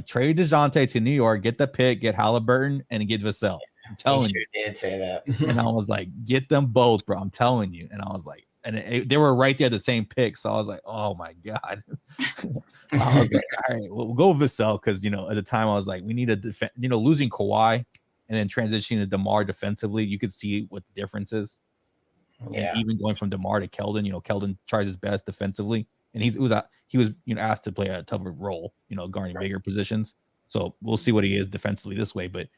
[SPEAKER 1] trade DeJounte to New York, get the pick, get Halliburton, and get Vassell. I'm telling you,
[SPEAKER 2] did say that.
[SPEAKER 1] And I was like, get them both, bro. I'm telling you. And I was like, and they were right there, the same pick. So I was like, oh my God. I was like, all right, we'll go with Vassell, because at the time I was like, we need to defend. Losing Kawhi and then transitioning to DeMar defensively, you could see what the difference is. Yeah. And even going from DeMar to Keldon, Keldon tries his best defensively, and he was asked to play a tougher role, guarding bigger positions. So we'll see what he is defensively this way, but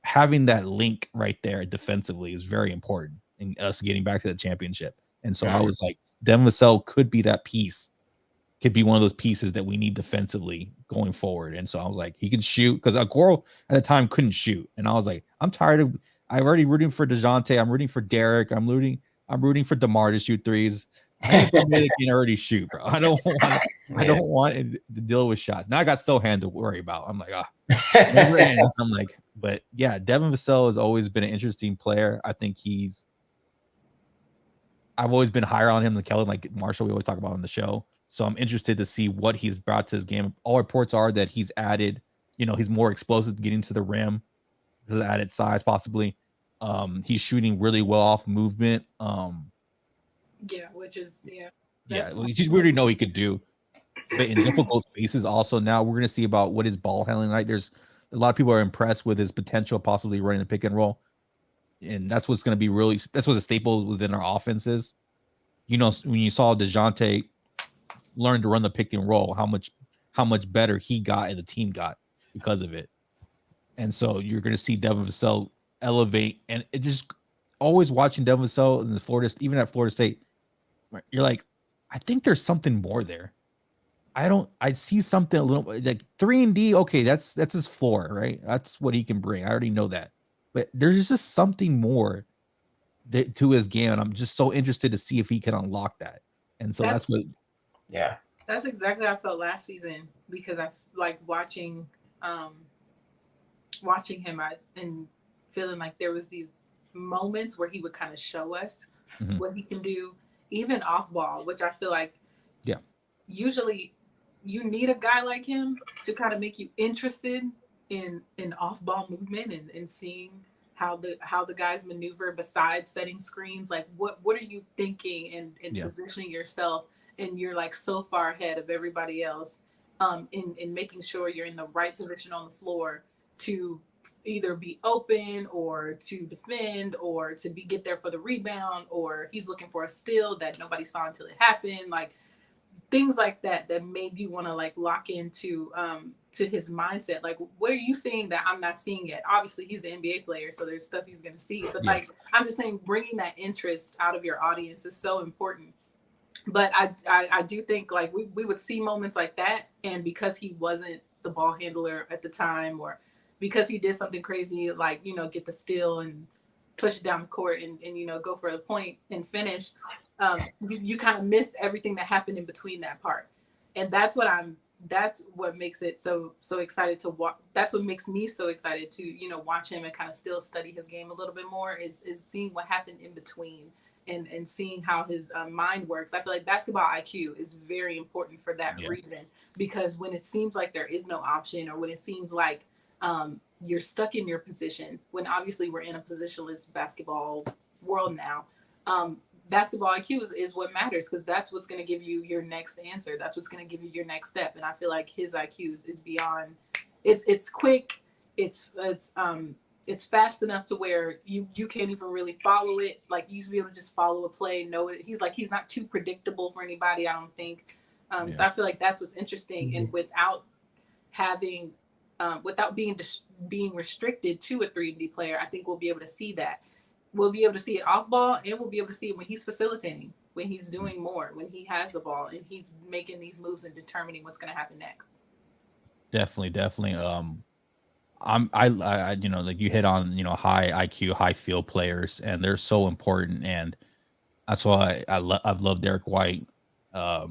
[SPEAKER 1] having that link right there defensively is very important in us getting back to the championship. And so I was like, Devin Vassell could be that piece, could be one of those pieces that we need defensively going forward. And so I was like, he can shoot, because Okoro at the time couldn't shoot. And I was like, I'm already rooting for DeJounte. I'm rooting for Derek. I'm rooting for DeMar to shoot threes. I need somebody that can already shoot, bro. I don't want to deal with shots. Now I got Sohan to worry about. I'm like, never ends. I'm like, but yeah, Devin Vassell has always been an interesting player. I think I've always been higher on him than Keldon, like Marshall, we always talk about on the show. So I'm interested to see what he's brought to his game. All reports are that he's added, he's more explosive getting to the rim, because of added size possibly. He's shooting really well off movement.
[SPEAKER 3] We
[SPEAKER 1] already know he could do. But in difficult spaces, also now we're going to see about what his ball handling like. There's a lot of people are impressed with his potential, possibly running the pick and roll. And that's what's going to be that's what a staple within our offense is. when you saw DeJounte learn to run the pick and roll, how much better he got and the team got because of it. And so you're going to see Devin Vassell elevate, and it just always watching Devin Vassell in the Florida, even at Florida State, you're like, I think there's something more there. I see something a little like 3-and-D. Okay, that's his floor, right? That's what he can bring. I already know that, but there's just something more to his game, and I'm just so interested to see if he can unlock that. And so that's what.
[SPEAKER 2] Yeah,
[SPEAKER 3] that's exactly how I felt last season, because I like watching him and feeling like there was these moments where he would kind of show us what he can do, even off ball, which I feel like usually you need a guy like him to kind of make you interested in off ball movement and seeing how the guys maneuver besides setting screens. Like what are you thinking and positioning yourself, and you're like so far ahead of everybody else in making sure you're in the right position on the floor to either be open or to defend or to get there for the rebound, or he's looking for a steal that nobody saw until it happened. Like things like that made you want to like lock into to his mindset. Like, what are you seeing that I'm not seeing yet? Obviously he's the NBA player, so there's stuff he's going to see, but like, I'm just saying, bringing that interest out of your audience is so important. But I do think like we would see moments like that, and because he wasn't the ball handler at the time, or because he did something crazy like get the steal and push it down the court and go for the point and finish, you kind of missed everything that happened in between that part. And that's what makes it so excited to watch. That's what makes me so excited to watch him and kind of still study his game a little bit more, is seeing what happened in between and seeing how his mind works. I feel like basketball IQ is very important for that reason, because when it seems like there is no option, or when it seems like you're stuck in your position, when obviously we're in a positionless basketball world now, basketball IQ is what matters, because that's what's going to give you your next answer. That's what's going to give you your next step. And I feel like his IQ is beyond. It's quick. It's fast enough to where you can't even really follow it. Like, you used to be able to just follow a play, know it. He's not too predictable for anybody, I don't think. So I feel like that's what's interesting. And without having, without being restricted to a 3-and-D player, I think we'll be able to see that. We'll be able to see it off ball, and we'll be able to see it when he's facilitating, when he's doing more, when he has the ball and he's making these moves and determining what's going to happen next.
[SPEAKER 1] Definitely. I like you hit on, high IQ, high field players, and they're so important. And that's why I've loved Derek White. I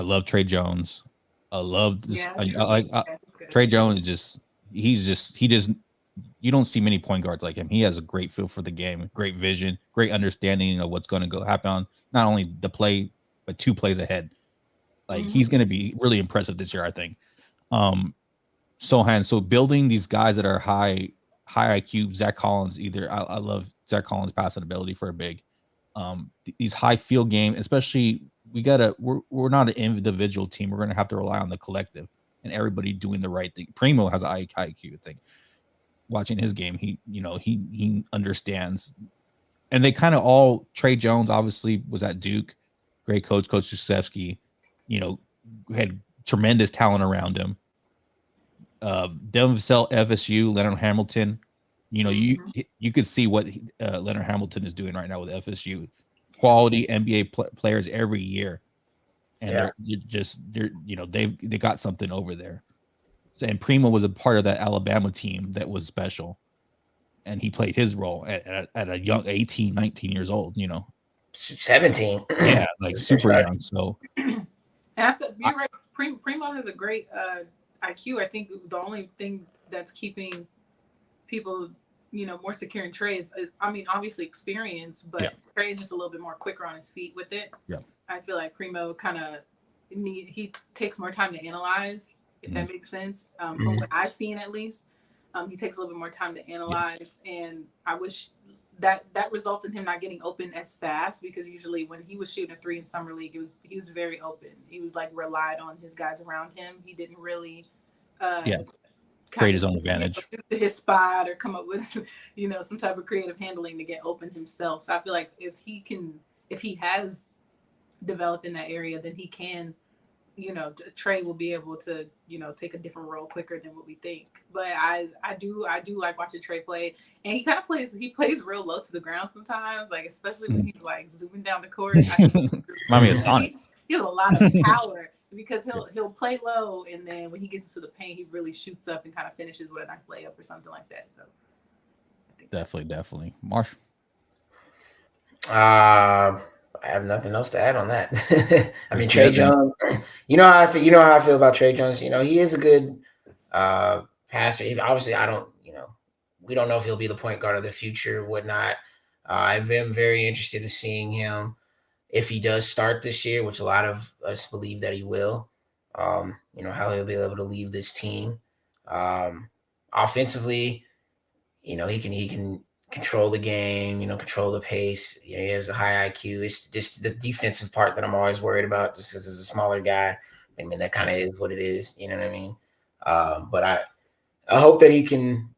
[SPEAKER 1] love Trey Jones. I love this. Trey Jones you don't see many point guards like him. He has a great feel for the game, great vision, great understanding of what's going to happen on not only the play, but 2 plays ahead. Like, he's going to be really impressive this year, I think. So building these guys that are high IQ, Zach Collins, I love Zach Collins' passing ability for a big. These high field game, especially we're not an individual team. We're going to have to rely on the collective and everybody doing the right thing. Primo has an IQ thing. Watching his game, he understands, and they kind of all. Trey Jones obviously was at Duke, great Coach Krzyzewski, had tremendous talent around him. Devin Vassell, FSU, Leonard Hamilton, you could see what Leonard Hamilton is doing right now with FSU, quality NBA players every year, and they got something over there. And Primo was a part of that Alabama team that was special, and he played his role at a young 18, 19 years old,
[SPEAKER 2] 17.
[SPEAKER 1] Yeah, like super young. So
[SPEAKER 3] you're right. Primo has a great IQ. I think the only thing that's keeping people, more secure in Trey is, obviously experience, but Trey is just a little bit more quicker on his feet with it.
[SPEAKER 1] Yeah.
[SPEAKER 3] I feel like Primo he takes more time to analyze, if that makes sense. From what I've seen, at least, he takes a little bit more time to analyze, and I wish that results in him not getting open as fast, because usually when he was shooting a 3 in summer league, he was very open. He was like relied on his guys around him. He didn't really
[SPEAKER 1] create his own advantage,
[SPEAKER 3] his spot, or come up with some type of creative handling to get open himself. So I feel like if he has develop in that area, then he can, Trey will be able to, take a different role quicker than what we think. But I do like watching Trey play, and he plays real low to the ground sometimes, like especially when he's like zooming down the court.
[SPEAKER 1] Remind me of Sonic.
[SPEAKER 3] He has a lot of power because he'll play low, and then when he gets into the paint, he really shoots up and kind of finishes with a nice layup or something like that. So
[SPEAKER 1] definitely, Marsh.
[SPEAKER 2] I have nothing else to add on that. I mean, Trey Jones. You know how I feel about Trey Jones. He is a good passer. Obviously, we don't know if he'll be the point guard of the future, whatnot. I've been very interested in seeing him if he does start this year, which a lot of us believe that he will. How he'll be able to lead this team. Offensively, he can control the game, control the pace. He has a high IQ. It's just the defensive part that I'm always worried about, just because he's a smaller guy. I mean, that kind of is what it is. You know what I mean? But I hope that he can,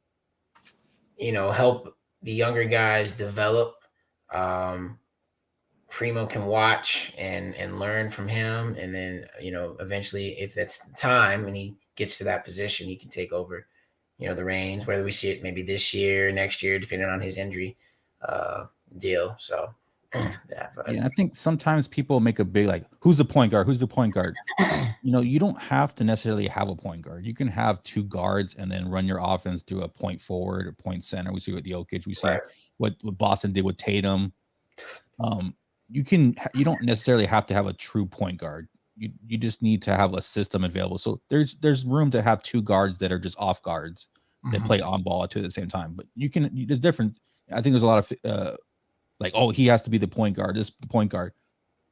[SPEAKER 2] help the younger guys develop. Primo can watch and learn from him, and then eventually, if that's the time and he gets to that position, he can take over the reins, whether we see it maybe this year, next year, depending on his injury deal. So,
[SPEAKER 1] I think sometimes people make a big, like, who's the point guard? Who's the point guard? You don't have to necessarily have a point guard. You can have two guards and then run your offense through a point forward or point center. We see with Jokic. We see what Boston did with Tatum. You don't necessarily have to have a true point guard. You just need to have a system available. So there's room to have two guards that are just off guards that play on ball at the same time. But there's different. I think there's a lot of he has to be the point guard. This the point guard.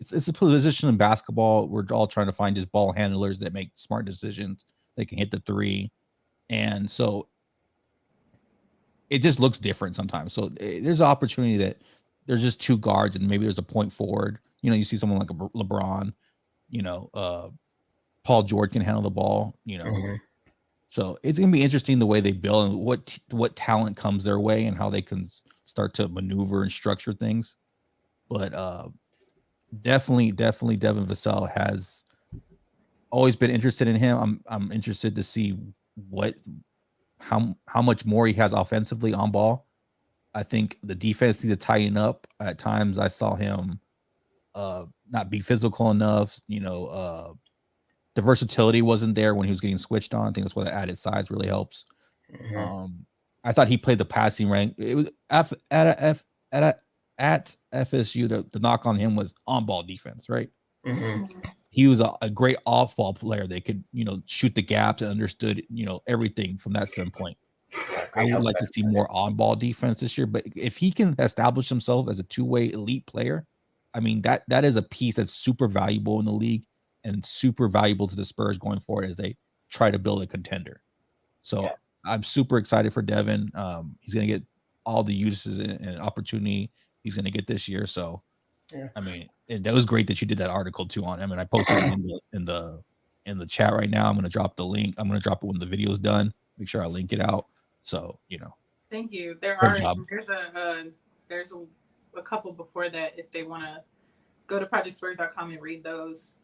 [SPEAKER 1] It's a position in basketball. We're all trying to find just ball handlers that make smart decisions. They can hit the three, and so it just looks different sometimes. So there's an opportunity that there's just two guards and maybe there's a point forward. You see someone like a LeBron. Paul George can handle the ball. So it's gonna be interesting the way they build and what talent comes their way and how they can start to maneuver and structure things. But definitely Devin Vassell has always been interested in him. I'm interested to see how much more he has offensively on ball. I think the defense needs to tighten up. At times I saw him not be physical enough. The versatility wasn't there when he was getting switched on. I think that's why the added size really helps. I thought he played the passing rank. It was at FSU. The knock on him was on ball defense, right? He was a great off ball player. They could shoot the gaps and understood everything from that standpoint. I would like to see more on ball defense this year, but if he can establish himself as a two-way elite player, I mean that is a piece that's super valuable in the league and super valuable to the Spurs going forward as they try to build a contender. So I'm super excited for Devin. He's going to get all the uses and opportunity he's going to get this year. So, I mean, that was great that you did that article too on him. And I posted it in the chat right now. I'm going to drop the link. I'm going to drop it when the video's done. Make sure I link it out. So,
[SPEAKER 3] Thank you. There's a couple before that if they want to go to projectspurs.com and read those.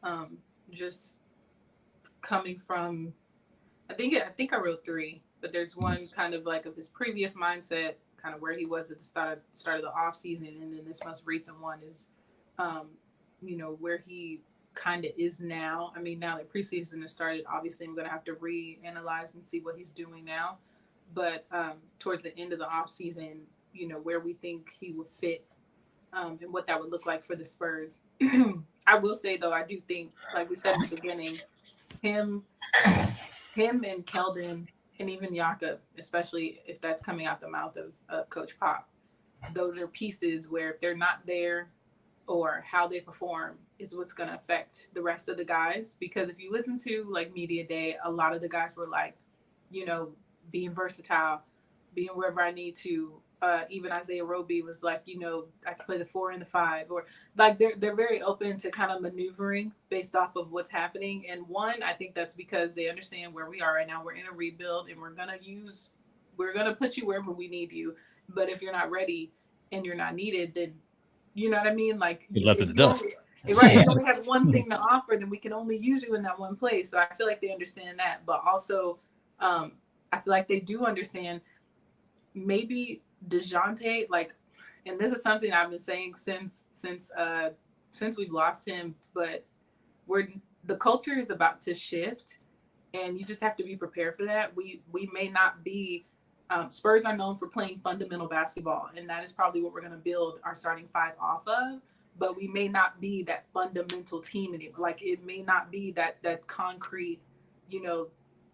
[SPEAKER 3] Just coming from, I think I wrote 3, but there's one kind of like of his previous mindset, kind of where he was at the start of the off season, and then this most recent one is, where he kind of is now. I mean, now that preseason has started, obviously I'm going to have to reanalyze and see what he's doing now. But towards the end of the off season, where we think he would fit. And what that would look like for the Spurs. I will say, though, I do think, like we said in the beginning, him and Keldon and even Jakob, especially if that's coming out the mouth of Coach Pop, those are pieces where if they're not there or how they perform is what's going to affect the rest of the guys. Because if you listen to like Media Day, a lot of the guys were like, being versatile, being wherever I need to. Even Isaiah Roby was like, I can play the 4 and the 5, or like they're very open to kind of maneuvering based off of what's happening. And one, I think that's because they understand where we are right now. We're in a rebuild, and we're gonna put you wherever we need you. But if you're not ready and you're not needed, then you know what I mean. Like
[SPEAKER 1] you left in the dust.
[SPEAKER 3] Right, if you only have one thing to offer, then we can only use you in that one place. So I feel like they understand that, but also I feel like they do understand maybe DeJounte, like, and this is something I've been saying since we've lost him, but the culture is about to shift, and you just have to be prepared for that. We may not be. Spurs are known for playing fundamental basketball, and that is probably what we're going to build our starting five off of. But we may not be that fundamental team anymore. Like, it may not be that concrete,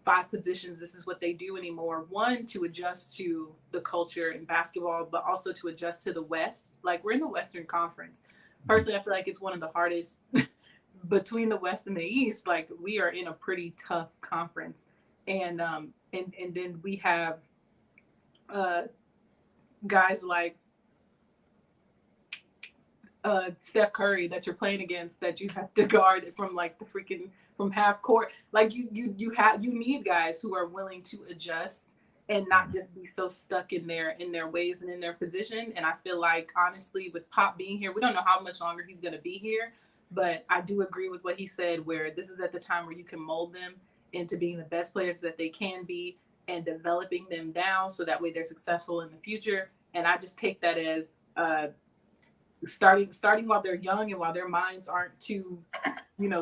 [SPEAKER 3] 5 positions. This is what they do anymore. One, to adjust to the culture in basketball, but also to adjust to the West. Like, we're in the Western Conference. Personally, I feel like it's one of the hardest between the West and the East. Like, we are in a pretty tough conference, and then we have guys like Steph Curry that you're playing against, that you have to guard from like the freaking from half court. Like, you need guys who are willing to adjust and not just be so stuck in their ways and in their position. And I feel like, honestly, with Pop being here, we don't know how much longer he's going to be here, but I do agree with what he said, where this is at the time where you can mold them into being the best players that they can be and developing them down so that way they're successful in the future. And I just take that as starting while they're young and while their minds aren't too,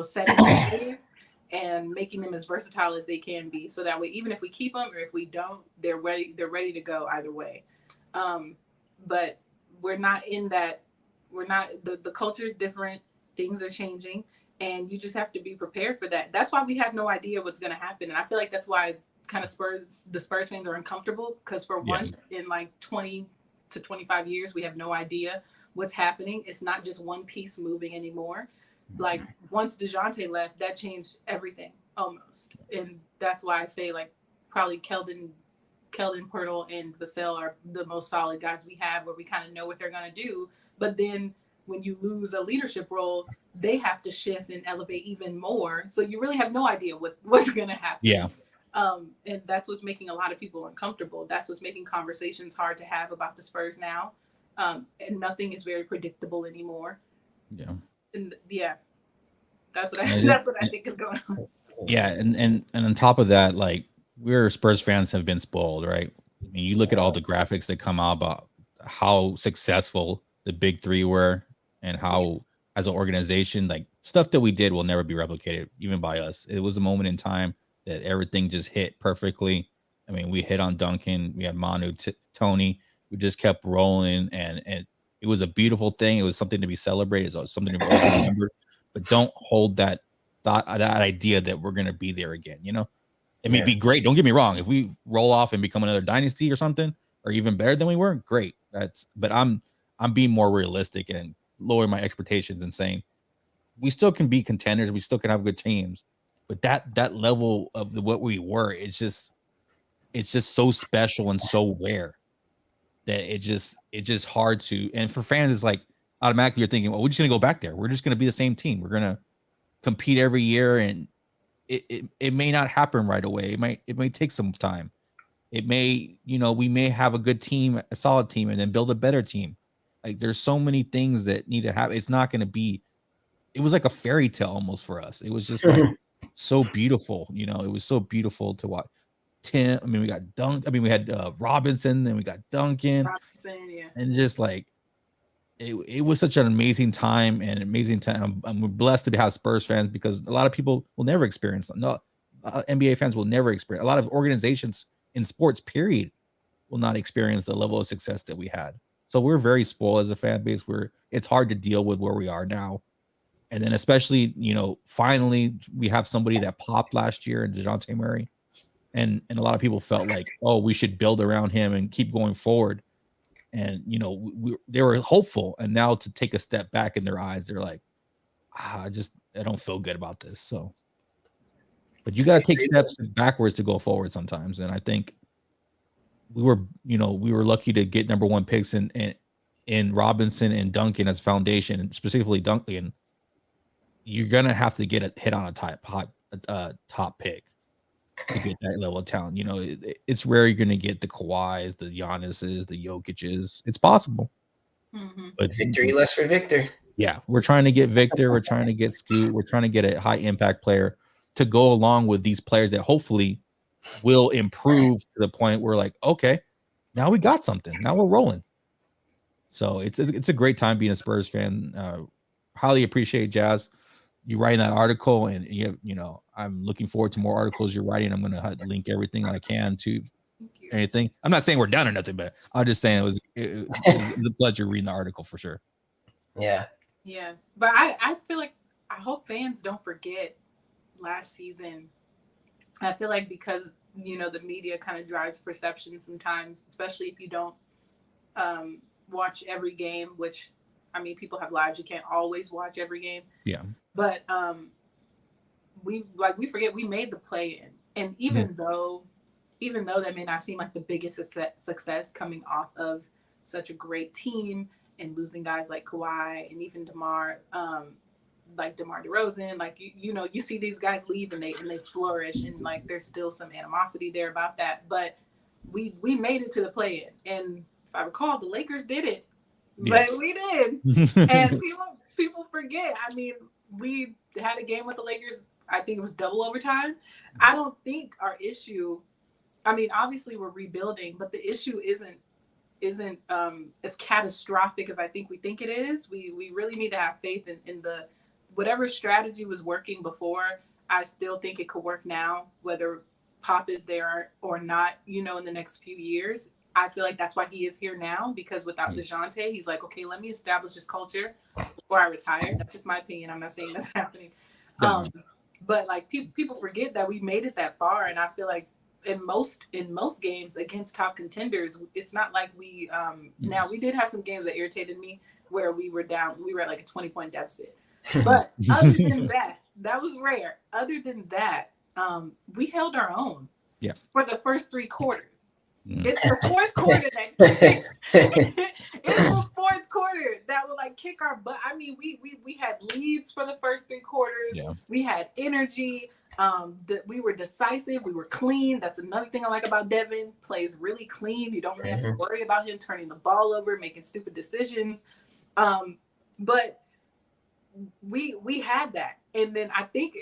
[SPEAKER 3] set in their ways, and making them as versatile as they can be. So that way, even if we keep them or if we don't, they're ready to go either way. But we're not in that. We're not, the culture is different. Things are changing, and you just have to be prepared for that. That's why we have no idea what's going to happen. And I feel like that's why kind of the Spurs fans are uncomfortable, because for once in like 20 to 25 years, we have no idea what's happening. It's not just one piece moving anymore. Like, once DeJounte left, that changed everything almost. And that's why I say, like, probably Keldon, Pirtle, and Vassell are the most solid guys we have, where we kind of know what they're going to do. But then when you lose a leadership role, they have to shift and elevate even more. So you really have no idea what's going to happen.
[SPEAKER 1] Yeah.
[SPEAKER 3] And that's what's making a lot of people uncomfortable. That's what's making conversations hard to have about the Spurs now. And nothing is very predictable anymore.
[SPEAKER 1] Yeah.
[SPEAKER 3] And that's what I think is going on.
[SPEAKER 1] Yeah, and on top of that, like, we're Spurs fans have been spoiled, right? I mean, you look at all the graphics that come out about how successful the big three were, and how, as an organization, like, stuff that we did will never be replicated, even by us. It was a moment in time that everything just hit perfectly. I mean, we hit on Duncan, we had Manu, Tony. We just kept rolling, and it was a beautiful thing. It was something to be celebrated. It was something to be always remembered. But don't hold that thought, that idea that we're gonna be there again. It may be great. Don't get me wrong. If we roll off and become another dynasty or something, or even better than we were, great. But I'm being more realistic and lowering my expectations and saying we still can be contenders. We still can have good teams. But that level of what we were, it's just so special and so rare that it's just hard to. And for fans, it's like automatically you're thinking, well, we're just gonna go back there. We're just gonna be the same team. We're gonna compete every year, and it may not happen right away. It may take some time. It may, we may have a good team, a solid team, and then build a better team. Like, there's so many things that need to happen. It's not going to be. It was like a fairy tale almost for us. It was just like so beautiful. It was so beautiful to watch. Tim. I mean, we got Dunk. I mean, we had Robinson, then we got Duncan, and just like it was such an amazing time and amazing time. I'm blessed to have Spurs fans, because a lot of people will never experience. No, NBA fans will never experience. A lot of organizations in sports, period, will not experience the level of success that we had. So we're very spoiled as a fan base. It's hard to deal with where we are now. And then especially, finally we have somebody that popped last year in DeJounte Murray. And a lot of people felt like, oh, we should build around him and keep going forward. And, they were hopeful. And now to take a step back in their eyes, they're like, I don't feel good about this. So, but you got to take steps backwards to go forward sometimes. And I think we were lucky to get number 1 picks in Robinson and Duncan as foundation, and specifically Duncan. You're going to have to get a hit on a top pick to get that level of talent. It's rare you're going to get the Kawhis, the Giannis's, the Jokic's. It's possible.
[SPEAKER 3] Mm-hmm.
[SPEAKER 2] But victory less for Victor.
[SPEAKER 1] Yeah, we're trying to get Victor. We're trying to get Scoot. We're trying to get a high impact player to go along with these players that hopefully will improve to the point where like, okay, now we got something. Now we're rolling. So it's a great time being a Spurs fan. Highly appreciate Jazz you writing that article, and you know I'm looking forward to more articles you're writing. I'm gonna link everything I can to anything. I'm not saying we're done or nothing, but I'm just saying it was a pleasure reading the article for sure.
[SPEAKER 2] Yeah.
[SPEAKER 3] Yeah. But I feel like I hope fans don't forget last season. I feel like because, you know, the media kind of drives perception sometimes, especially if you don't watch every game, which, I mean, people have lives. You can't always watch every game.
[SPEAKER 1] Yeah.
[SPEAKER 3] But we forget we made the play in. And even though that may not seem like the biggest success coming off of such a great team and losing guys like Kawhi and even DeMar DeRozan, like you know, you see these guys leave and they flourish, and like there's still some animosity there about that. But we made it to the play-in, and if I recall, the Lakers did it, but we did, and people forget. I mean, we had a game with the Lakers. I think it was double overtime. I don't think our issue. I mean, obviously we're rebuilding, but the issue isn't as catastrophic as I think we think it is. We really need to have faith in the whatever strategy was working before. I still think it could work now, whether Pop is there or not. You know, in the next few years, I feel like that's why he is here now, because without DeJounte, he's like, okay, let me establish this culture before I retire. That's just my opinion. I'm not saying that's happening, but like people forget that we made it that far, and I feel like. In most games against top contenders, it's not like we now we did have some games that irritated me where we were down, we were at like a 20-point deficit. But other than that was rare. Other than that, we held our own for the first 3 quarters. It's the fourth quarter that it's the fourth quarter that will like kick our butt. I mean, we had leads for the first 3 quarters. Yeah. We had energy. We were decisive. We were clean. That's another thing I like about Devin. Plays really clean. You don't really have to worry about him turning the ball over, making stupid decisions. But we had that, and then I think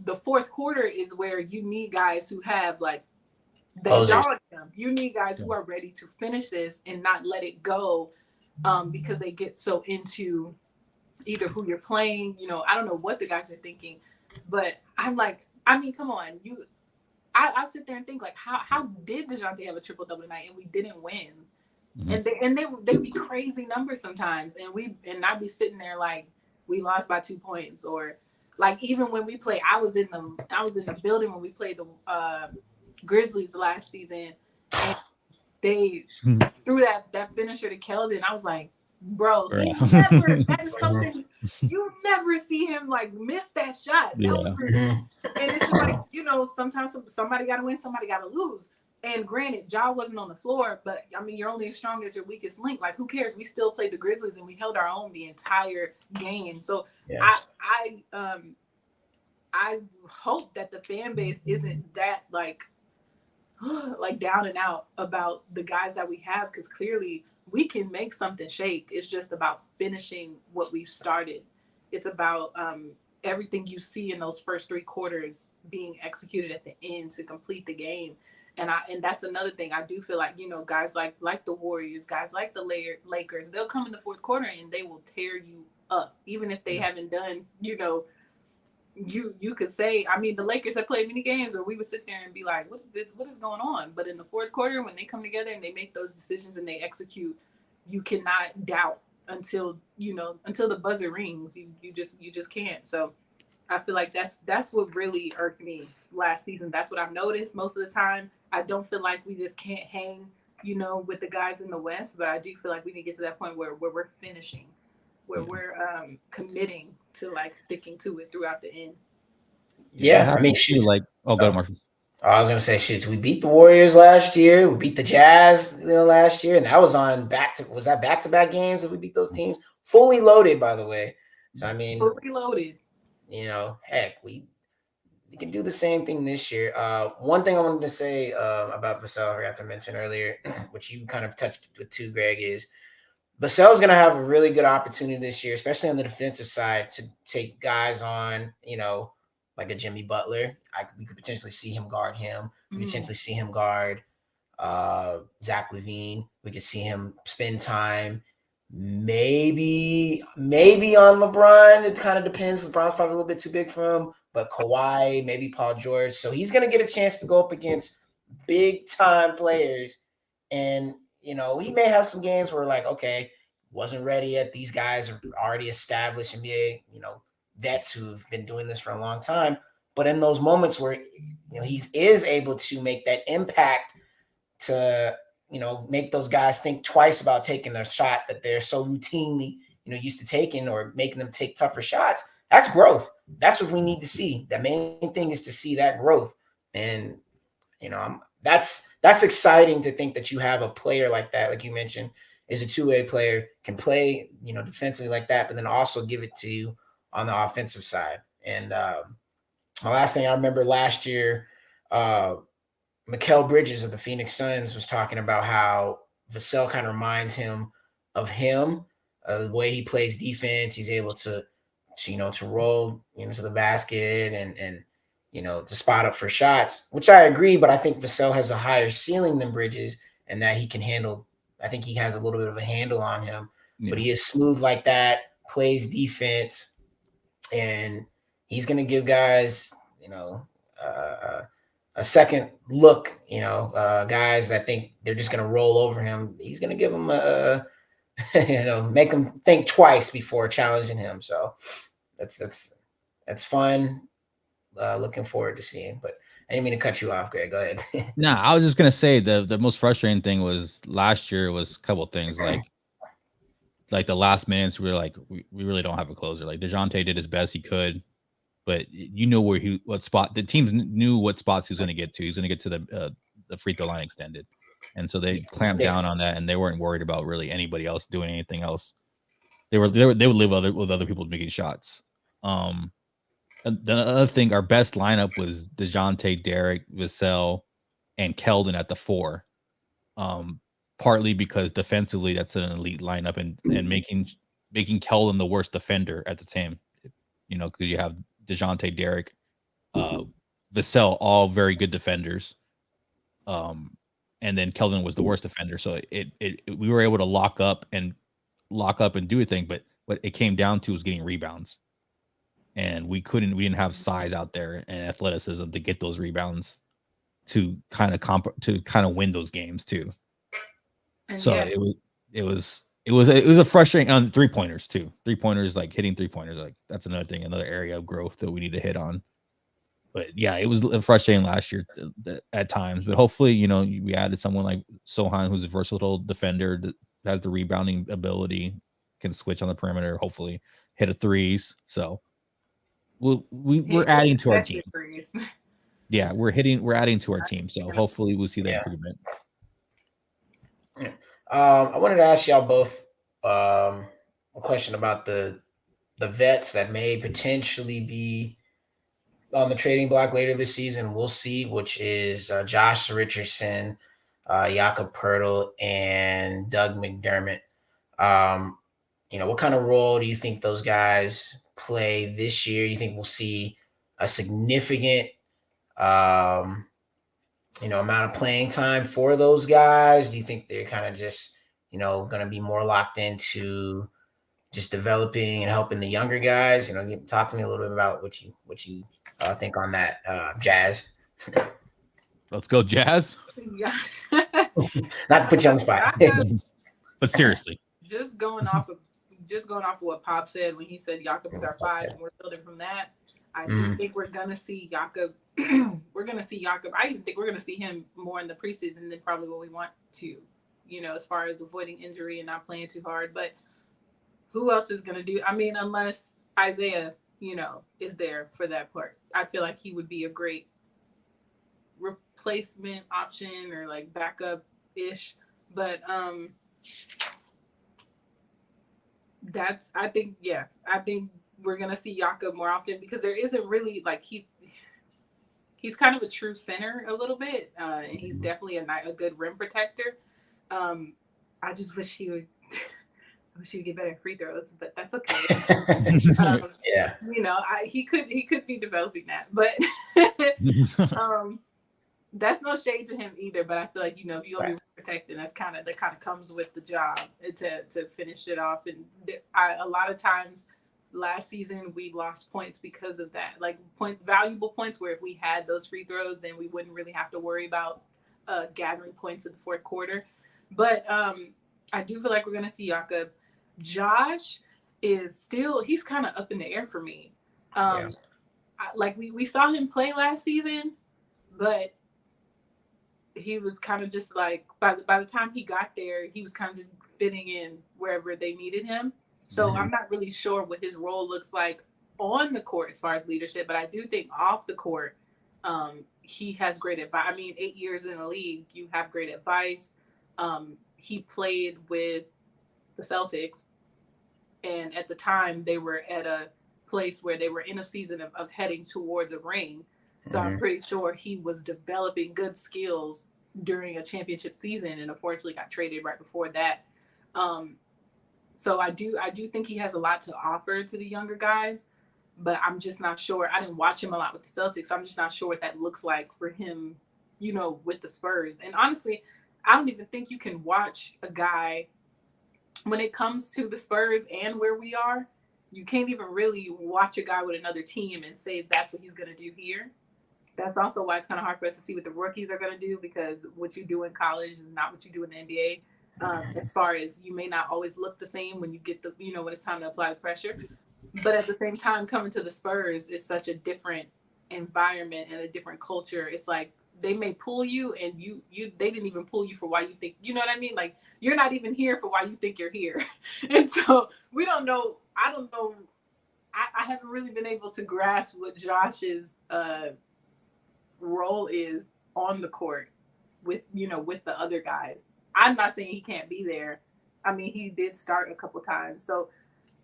[SPEAKER 3] the fourth quarter is where you need guys who have like that dog in them. You need guys who are ready to finish this and not let it go, because they get so into either who you're playing. You know, I don't know what the guys are thinking, but I'm like, I mean, come on, I sit there and think like, how did DeJounte have a triple double tonight and we didn't win? And they'd be crazy numbers sometimes, and I'd be sitting there like, we lost by 2 points, or like even when we play, I was in the building when we played the Grizzlies last season, and they threw that finisher to Keldon. I was like, bro, he never. That is something you never see him like miss that shot. And it's just like, you know, sometimes somebody got to win, somebody got to lose. And granted, Ja wasn't on the floor, but I mean, you're only as strong as your weakest link. Like, who cares? We still played the Grizzlies and we held our own the entire game. So I hope that the fan base isn't that like down and out about the guys that we have, because clearly we can make something shake. It's just about finishing what we've started. It's about everything you see in those first 3 quarters being executed at the end to complete the game. And that's another thing. I do feel like, you know, guys like the Warriors, guys like the Lakers, they'll come in the fourth quarter and they will tear you up, even if they haven't done, you know, you could say, I mean, the Lakers have played many games where we would sit there and be like, what is this? What is going on? But in the fourth quarter, when they come together and they make those decisions and they execute, you cannot doubt until the buzzer rings. You just can't. So I feel like that's what really irked me last season. That's what I've noticed most of the time. I don't feel like we just can't hang, you know, with the guys in the West, but I do feel like we need to get to that point where we're finishing, where we're committing to like sticking to it throughout the end.
[SPEAKER 2] Yeah, I mean, shoot.
[SPEAKER 1] Like, go to Marcus.
[SPEAKER 2] I was gonna say, shoot, we beat the Warriors last year. We beat the Jazz, you know, last year, and that was on back-to-back games that we beat those teams, fully loaded, by the way. So I mean,
[SPEAKER 3] fully loaded.
[SPEAKER 2] You know, heck, we can do the same thing this year. One thing I wanted to say about Vassell, I forgot to mention earlier, which you kind of touched with too, Greg, is Vassell's going to have a really good opportunity this year, especially on the defensive side, to take guys on, like a Jimmy Butler. We could potentially see him guard him. We could potentially see him guard Zach LaVine. We could see him spend time maybe on LeBron. It kind of depends. LeBron's probably a little bit too big for him, but Kawhi, maybe Paul George. So he's going to get a chance to go up against big time players. And, he may have some games where like, okay, wasn't ready yet. These guys are already established NBA, vets who've been doing this for a long time. But in those moments where, he is able to make that impact to, make those guys think twice about taking a shot that they're so routinely, used to taking, or making them take tougher shots, that's growth. That's what we need to see. The main thing is to see that growth. And, that's exciting to think that you have a player like that, like you mentioned, is a two-way player, can play, defensively like that, but then also give it to you on the offensive side. And my last thing I remember last year, Mikal Bridges of the Phoenix Suns was talking about how Vassell kind of reminds him of him, the way he plays defense. He's able to roll, to the basket and to spot up for shots, which I agree. But I think Vassell has a higher ceiling than Bridges, and that he can handle. I think he has a little bit of a handle on him, but he is smooth like that, plays defense, and he's going to give guys, a second look, guys that think they're just going to roll over him. He's going to give them make them think twice before challenging him. So that's fun. Looking forward to seeing, but I didn't mean to cut you off, Greg. Go ahead.
[SPEAKER 1] No, I was just going to say the most frustrating thing was last year was a couple of things like the last minutes we were like, we really don't have a closer. Like DeJounte did his best he could, but what spot the teams knew what spots he was going to get to. He was going to get to the free throw line extended. And so they clamped down on that, and they weren't worried about really anybody else doing anything else. They would live with other people making shots. The other thing, our best lineup was DeJounte, Derek, Vassell, and Keldon at the 4. Partly because defensively that's an elite lineup, and making Keldon the worst defender at the time, because you have DeJounte, Derek, Vassell, all very good defenders. And then Keldon was the worst defender. So we were able to lock up and do a thing, but what it came down to was getting rebounds. And we didn't have size out there and athleticism to get those rebounds to kind of win those games too. And so it was a frustrating on 3-pointers too. 3-pointers, like hitting 3-pointers, like that's another thing, another area of growth that we need to hit on. But yeah, it was frustrating last year at times. But hopefully, we added someone like Sohan, who's a versatile defender, that has the rebounding ability, can switch on the perimeter, hopefully hit a threes. So we're adding to our team. Yeah, we're adding to our team. So hopefully we'll see that improvement.
[SPEAKER 2] I wanted to ask y'all both a question about the vets that may potentially be on the trading block later this season. We'll see, which is Josh Richardson, Jakob Poeltl, and Doug McDermott. What kind of role do you think those guys play this year? Do you think we'll see a significant amount of playing time for those guys? Do you think they're kind of just, going to be more locked into just developing and helping the younger guys? Talk to me a little bit about what you think on that, Jazz.
[SPEAKER 1] Let's go, Jazz.
[SPEAKER 3] Yeah.
[SPEAKER 2] Not to put you on the spot,
[SPEAKER 1] but seriously,
[SPEAKER 3] just going off of what Pop said when he said Jakob is our 5, and we're building from that. I do think we're gonna see Jakob. We're gonna see Jakob. I even think we're gonna see him more in the preseason than probably what we want to. As far as avoiding injury and not playing too hard. But who else is gonna do? I mean, unless Isaiah, is there for that part. I feel like he would be a great replacement option or like backup ish. But I think we're gonna see Jakob more often, because there isn't really like he's kind of a true center a little bit, and he's definitely a good rim protector. I just wish he would wish he'd get better at free throws, but that's okay.
[SPEAKER 2] Yeah.
[SPEAKER 3] You know, he could be developing that, but that's no shade to him either. But I feel like, you know, if you're gonna be protecting, that kind of comes with the job to finish it off. And a lot of times last season we lost points because of that, like valuable points where if we had those free throws, then we wouldn't really have to worry about gathering points in the fourth quarter. But I do feel like we're gonna see Jakob. Josh is still, he's kind of up in the air for me. Like we saw him play last season, but he was kind of just like, by the time he got there, he was kind of just fitting in wherever they needed him. So I'm not really sure what his role looks like on the court as far as leadership, but I do think off the court, he has great advice. I mean, 8 years in the league, you have great advice. He played with the Celtics, and at the time they were at a place where they were in a season of heading towards a ring. So I'm pretty sure he was developing good skills during a championship season, and unfortunately got traded right before that. So I do think he has a lot to offer to the younger guys, but I'm just not sure. I didn't watch him a lot with the Celtics, so I'm just not sure what that looks like for him, you know, with the Spurs. And honestly, I don't even think you can watch a guy when it comes to the Spurs and where we are. You can't even really watch a guy with another team and say that's what he's going to do here. That's also why it's kind of hard for us to see what the rookies are going to do, because what you do in college is not what you do in the NBA. As far as you may not always look the same when you get the, you know, when it's time to apply the pressure. But at the same time, coming to the Spurs, it's such a different environment and a different culture. It's like they may pull you and they didn't even pull you for why you think, you know what I mean? Like, you're not even here for why you think you're here. And so we don't know. I don't know. I haven't really been able to grasp what Josh's role is on the court with, you know, with the other guys. I'm not saying he can't be there. I mean, he did start a couple times. So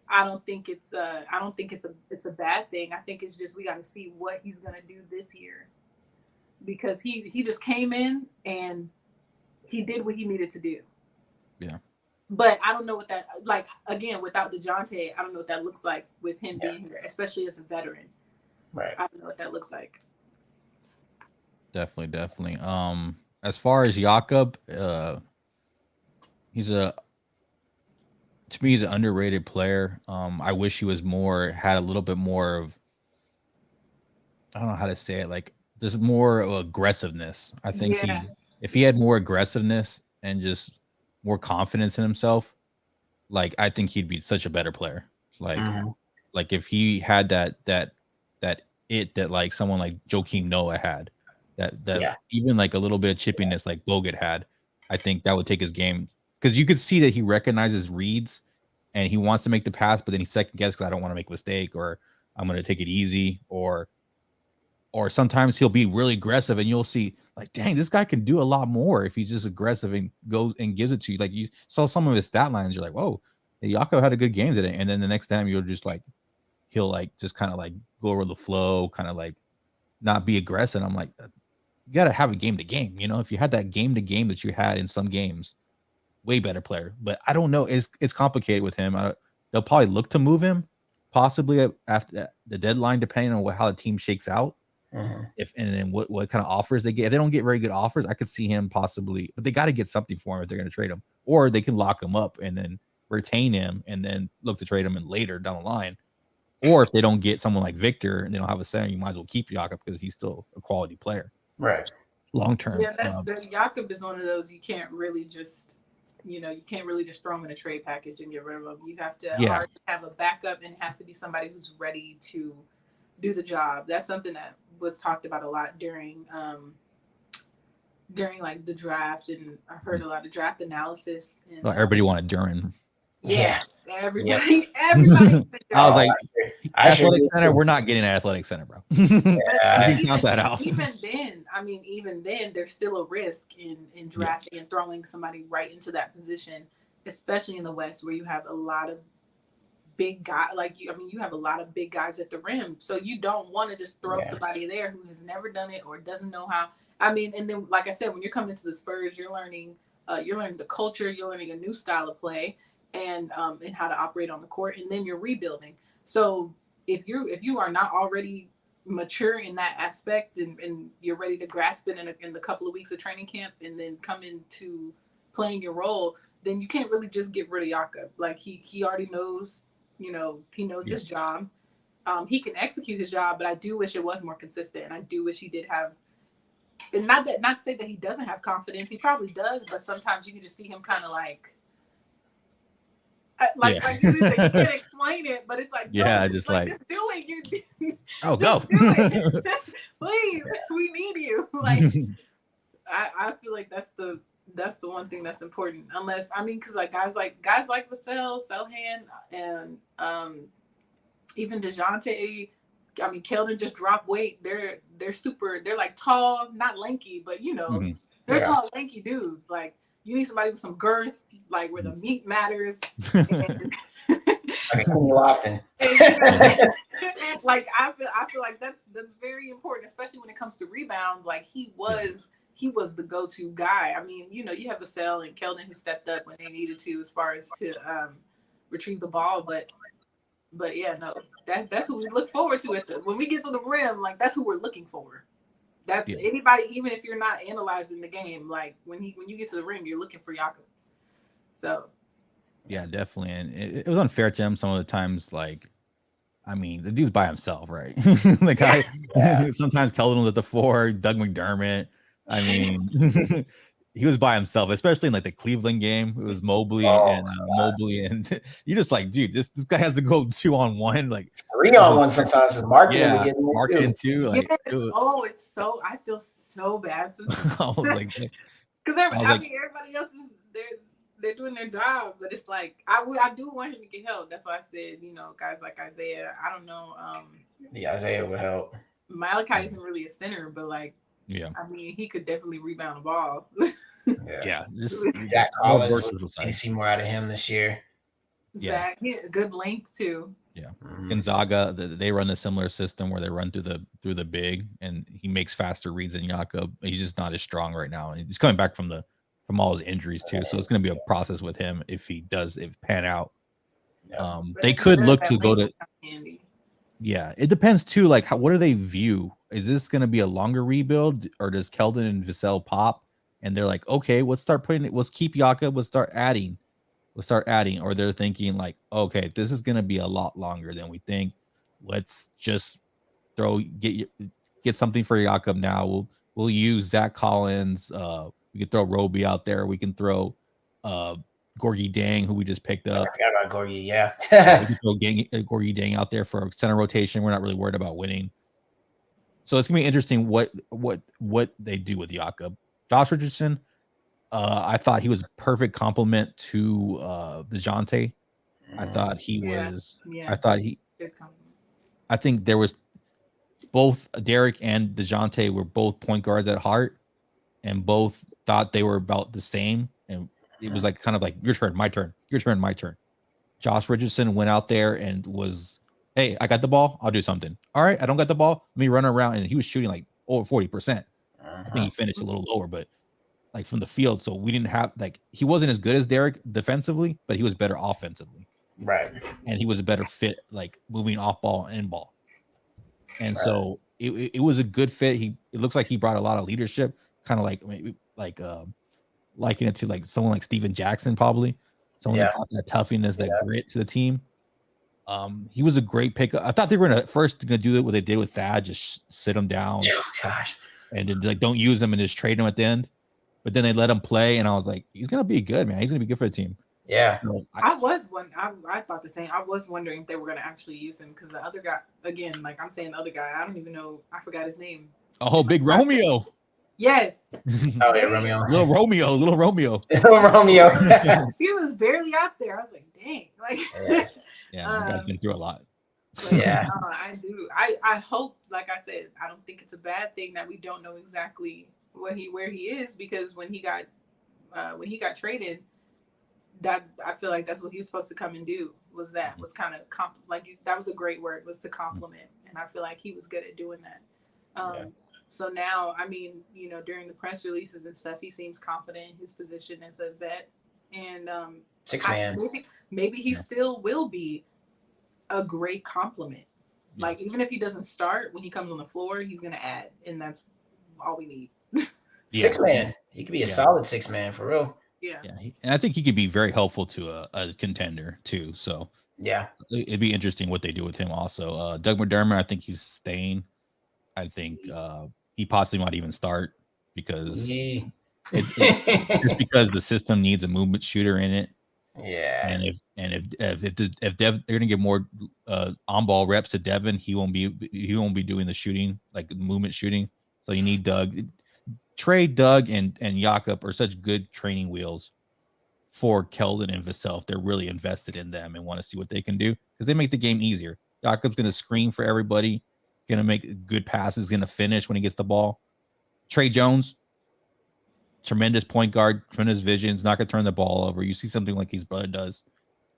[SPEAKER 3] I don't think it's a bad thing. I think it's just we got to see what he's going to do this year, because he just came in and he did what he needed to do.
[SPEAKER 1] Yeah.
[SPEAKER 3] But I don't know what that, like, again, without DeJounte, I don't know what that looks like with him being here, especially as a veteran.
[SPEAKER 2] Right.
[SPEAKER 3] I don't know what that looks like.
[SPEAKER 1] Definitely. As far as Jakob, he's an underrated player. I wish he was had a little bit more of, I don't know how to say it, like there's more aggressiveness. I think if he had more aggressiveness and just more confidence in himself, like I think he'd be such a better player. Like if he had that like someone like Joakim Noah had, that even like a little bit of chippiness like Bogut had, I think that would take his game, because you could see that he recognizes reads and he wants to make the pass, but then he second guesses because I don't want to make a mistake, or I'm going to take it easy, or sometimes he'll be really aggressive and you'll see like, dang, this guy can do a lot more if he's just aggressive and goes and gives it to you. Like you saw some of his stat lines, you're like, whoa, Jakob had a good game today. And then the next time you're just like, he'll like just kind of like go over the flow, kind of like not be aggressive. I'm like, you got to have a game to game. You know, if you had that game to game that you had in some games, way better player. But I don't know. It's complicated with him. They'll probably look to move him possibly after the deadline, depending on how the team shakes out. If and then what kind of offers they get. If they don't get very good offers, I could see him possibly, but they got to get something for him if they're going to trade him, or they can lock him up and then retain him and then look to trade him in later down the line. Or if they don't get someone like Victor and they don't have a center, you might as well keep Jakob because he's still a quality player,
[SPEAKER 2] right?
[SPEAKER 1] Long term.
[SPEAKER 3] Yeah, Jakob is one of those you can't really just, you can't really just throw him in a trade package and get rid of him. You have to already have a backup, and it has to be somebody who's ready to do the job. That's something that was talked about a lot during like the draft, and I heard a lot of draft analysis. And,
[SPEAKER 1] everybody wanted Duran.
[SPEAKER 3] Yeah, everybody. I
[SPEAKER 1] was like, athletic center. We're not getting an athletic center, bro.
[SPEAKER 3] Count that out. Even then, there's still a risk in drafting and throwing somebody right into that position, especially in the West, where you have a lot of big guys. You have a lot of big guys at the rim, so you don't want to just throw somebody there who has never done it or doesn't know how. And then, like I said, when you're coming into the Spurs, you're learning the culture, you're learning a new style of play. and how to operate on the court, and then you're rebuilding. So if you are not already mature in that aspect, and you're ready to grasp it in the couple of weeks of training camp, and then come into playing your role, then you can't really just get rid of Jakob. Like he already knows, he knows his job. He can execute his job, but I do wish it was more consistent, and I do wish he did have. And not to say that he doesn't have confidence, he probably does, but sometimes you can just see him kind of like you can't explain it, but it's like, just do it. Just do it. Please, we need you. Like, I feel like that's the one thing that's important. Unless, I mean, because like guys like Vassell, Selhan, and even DeJounte. I mean, Keldon just dropped weight. They're super. They're like tall, not lanky, but they're tall, lanky dudes. Like, you need somebody with some girth, like where the meat matters.
[SPEAKER 2] Often.
[SPEAKER 3] Like I feel like that's very important, especially when it comes to rebounds. Like he was the go-to guy. I mean, you have Vassell and Keldon who stepped up when they needed to, as far as to retrieve the ball, but yeah, no, that's who we look forward to when we get to the rim. Like, that's who we're looking for. That's anybody, even if you're not analyzing the game. Like when you get to the rim, you're looking for Jakob. So.
[SPEAKER 1] Yeah, definitely, and it was unfair to him some of the times. Like, I mean, the dude's by himself, right? Sometimes Keldon was at the 4, Doug McDermott. I mean, he was by himself, especially in like the Cleveland game. It was Mobley and you just like, dude, this guy has to go 2-on-1, like
[SPEAKER 2] 3-on-1 sometimes.
[SPEAKER 1] Markin too. Like,
[SPEAKER 3] it's so, I feel so bad sometimes.
[SPEAKER 1] I was like,
[SPEAKER 3] because everybody else is they're doing their job, but it's like I do want him to get help. That's why I said, guys like Isaiah. I don't know.
[SPEAKER 2] Isaiah would help.
[SPEAKER 3] Malachi isn't really a center, but like, I mean, he could definitely rebound the ball.
[SPEAKER 2] Zach Collins. You see more out of him this year.
[SPEAKER 3] Zach, good length too.
[SPEAKER 1] Yeah, Gonzaga, they run a similar system where they run through the big, and he makes faster reads than Jakob. He's just not as strong right now, and he's coming back from all his injuries too. So it's going to be a process with him if pan out. They could look to go to. Yeah, it depends too. Like, what do they view? Is this going to be a longer rebuild, or does Keldon and Vassell pop? And they're like, okay, let's keep Jakob. Let's start adding. Or they're thinking like, okay, this is going to be a lot longer than we think. Let's just get something for Jakob now. We'll use Zach Collins. We can throw Roby out there. We can throw Gorgie Dang, who we just picked up.
[SPEAKER 2] I forgot about Gorgie, yeah.
[SPEAKER 1] We can throw Gorgie Dang out there for center rotation. We're not really worried about winning. So it's going to be interesting what they do with Jakob. Josh Richardson, I thought he was a perfect complement to DeJounte. I thought he was. Yeah. I think there was both Derek and DeJounte were both point guards at heart, and both thought they were about the same. And it was like kind of like your turn, my turn, your turn, my turn. Josh Richardson went out there and was, hey, I got the ball, I'll do something. All right, I don't got the ball, let me run around. And he was shooting like over 40%. I think he finished a little lower, but like from the field. So we didn't have he wasn't as good as Derek defensively, but he was better offensively.
[SPEAKER 2] Right.
[SPEAKER 1] And he was a better fit, like moving off ball and ball. And so it was a good fit. It looks like he brought a lot of leadership, kind of like liking it to like someone like Steven Jackson, probably. Someone that brought that toughness, that grit to the team. He was a great pickup. I thought they were gonna do what they did with Thad, just sit him down.
[SPEAKER 2] Oh, gosh.
[SPEAKER 1] And then like don't use him and just trade him at the end. But then they let him play, and I was like, he's gonna be good, man. He's gonna be good for the team.
[SPEAKER 2] Yeah.
[SPEAKER 1] So
[SPEAKER 3] I thought the same. I was wondering if they were gonna actually use him, because the other guy, again, like I'm saying, the other guy, I don't even know. I forgot his name.
[SPEAKER 1] Oh, Big Romeo.
[SPEAKER 3] Yes.
[SPEAKER 2] Oh yeah, Romeo.
[SPEAKER 1] Little Romeo.
[SPEAKER 2] Little Romeo.
[SPEAKER 3] He was barely out there. I was like, dang. Like.
[SPEAKER 1] Yeah, that guy's been through a lot.
[SPEAKER 3] But yeah, I do. I hope, like I said, I don't think it's a bad thing that we don't know exactly where he is, because when he got traded, that I feel like that's what he was supposed to come and do. Was kind of that was a great word, was to compliment, and I feel like he was good at doing that. So now, I mean, during the press releases and stuff, he seems confident in his position as a vet. And
[SPEAKER 2] Six man.
[SPEAKER 3] Maybe he still will be a great compliment.
[SPEAKER 1] Yeah.
[SPEAKER 3] Like, even if he doesn't start, when he comes on the floor, he's gonna add, and that's all we need.
[SPEAKER 1] Yeah.
[SPEAKER 2] Six man. He could be a solid 6 man for real.
[SPEAKER 3] Yeah.
[SPEAKER 1] And I think he could be very helpful to a contender too. So
[SPEAKER 2] Yeah.
[SPEAKER 1] it'd be interesting what they do with him. Also, Doug McDermott, I think he's staying. I think he possibly might even start because just because the system needs a movement shooter in it.
[SPEAKER 2] Yeah.
[SPEAKER 1] And if they're gonna give more on ball reps to Devin, he won't be doing the shooting, like movement shooting. So you need Doug. Trey, Doug, and Jakob are such good training wheels for Keldon and Vassell if they're really invested in them and want to see what they can do, because they make the game easier. Jakob's going to screen for everybody, going to make good passes, going to finish when he gets the ball. Trey Jones, tremendous point guard, tremendous vision, is not going to turn the ball over. You see something like his brother does,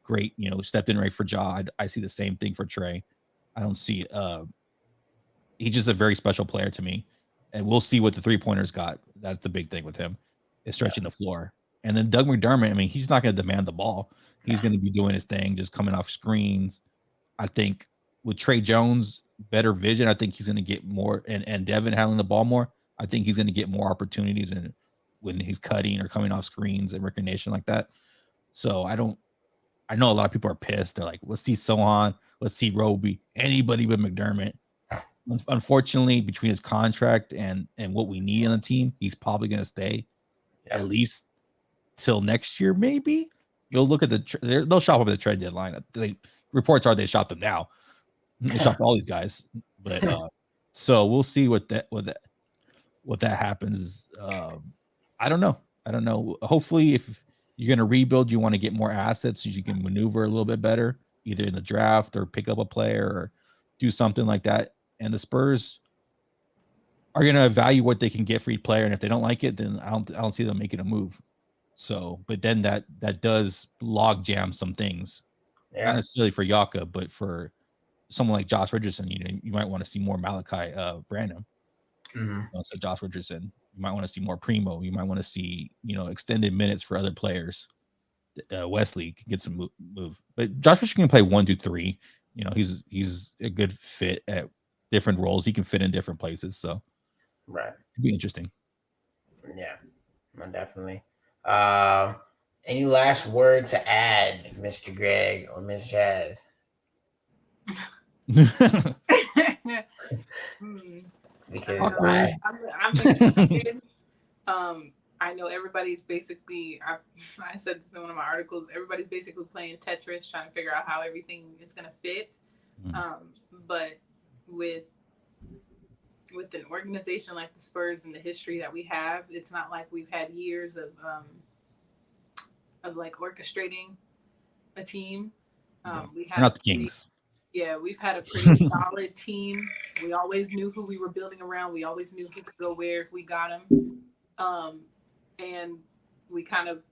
[SPEAKER 1] great, stepped in right for Ja. I see the same thing for Trey. I don't see he's just a very special player to me. And we'll see what the 3-pointers got. That's the big thing with him, is stretching the floor. And then Doug McDermott, I mean, he's not going to demand the ball. He's going to be doing his thing, just coming off screens. I think with Trey Jones, better vision, I think he's going to get more, and Devin handling the ball more, I think he's going to get more opportunities and when he's cutting or coming off screens and recognition like that. So I know a lot of people are pissed. They're like, let's see Sohan, let's see Roby, anybody but McDermott. Unfortunately, between his contract and what we need on the team, he's probably going to stay at least till next year. Maybe you'll look at they'll shop up at the trade deadline. Reports are they shop them now. They shop all these guys, but so we'll see what that happens. I don't know. Hopefully, if you're going to rebuild, you want to get more assets so you can maneuver a little bit better, either in the draft or pick up a player or do something like that. And the Spurs are going to evaluate what they can get for each player, and if they don't like it, then I don't see them making a move. So, but then that does log jam some things, not necessarily for Jakob, but for someone like Josh Richardson. You might want to see more Malachi Branham. So Josh Richardson. You might want to see more Primo. You might want to see extended minutes for other players. Wesley can get some move, but Josh Richardson can play 1, 2, 3. He's a good fit at different roles. He can fit in different places. So,
[SPEAKER 2] right,
[SPEAKER 1] it'd be interesting.
[SPEAKER 2] Yeah, definitely. Any last word to add, Mr. Greg or Miss Jazz? Because
[SPEAKER 3] I'm excited. I know everybody's basically, I said this in one of my articles, everybody's basically playing Tetris, trying to figure out how everything is going to fit. But with an organization like the Spurs and the history that we have, it's not like we've had years of like orchestrating a team. We have
[SPEAKER 1] not the Kings.
[SPEAKER 3] We've had a pretty solid team. We always knew who we were building around. We always knew who could go where if we got them. And we kind of,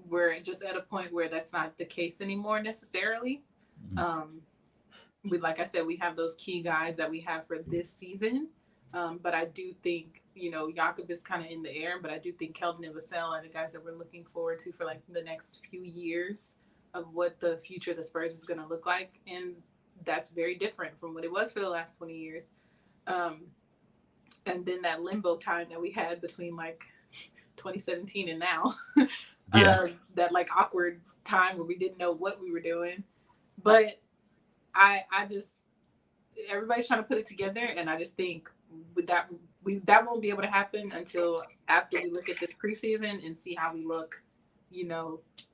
[SPEAKER 3] we're just at a point where that's not the case anymore necessarily. Like I said, we have those key guys that we have for this season. But I do think, Jakob is kind of in the air, but I do think Keldon and Vassell are the guys that we're looking forward to for like the next few years of what the future of the Spurs is going to look like. And that's very different from what it was for the last 20 years. And then that limbo time that we had between like 2017 and now, that like awkward time where we didn't know what we were doing. But I just, everybody's trying to put it together. And I just think with that won't be able to happen until after we look at this preseason and see how we look,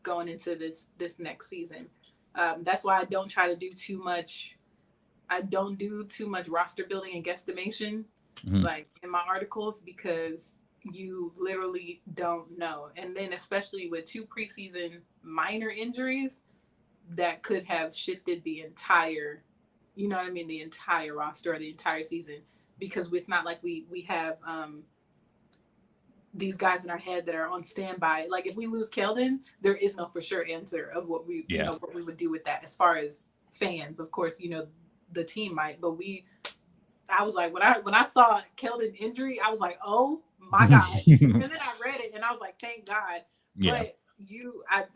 [SPEAKER 3] going into this next season. That's why I don't try to do too much. I don't do too much roster building and guesstimation, like in my articles, because you literally don't know. And then especially with 2 preseason minor injuries that could have shifted the entire, the entire roster or the entire season, because it's not like we have these guys in our head that are on standby. Like if we lose Keldon, there is no for sure answer of what we what we would do with that. As far as fans, of course, the team might, but I was like, when I saw Keldon injury, I was like, oh my God. And then I read it and I was like, thank God.
[SPEAKER 1] Yeah.
[SPEAKER 3] But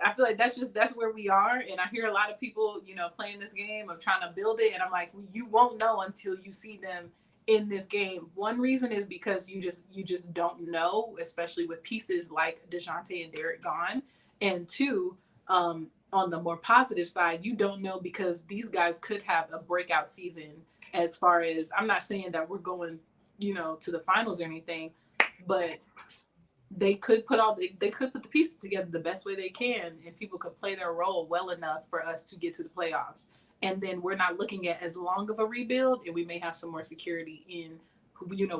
[SPEAKER 3] I feel like that's where we are. And I hear a lot of people, playing this game of trying to build it. And I'm like, you won't know until you see them in this game. One reason is because you just don't know, especially with pieces like DeJounte and Derek gone. And two, on the more positive side, you don't know because these guys could have a breakout season. As far as, I'm not saying that we're going, to the finals or anything, but they could put the pieces together the best way they can, and people could play their role well enough for us to get to the playoffs. And then we're not looking at as long of a rebuild, and we may have some more security in,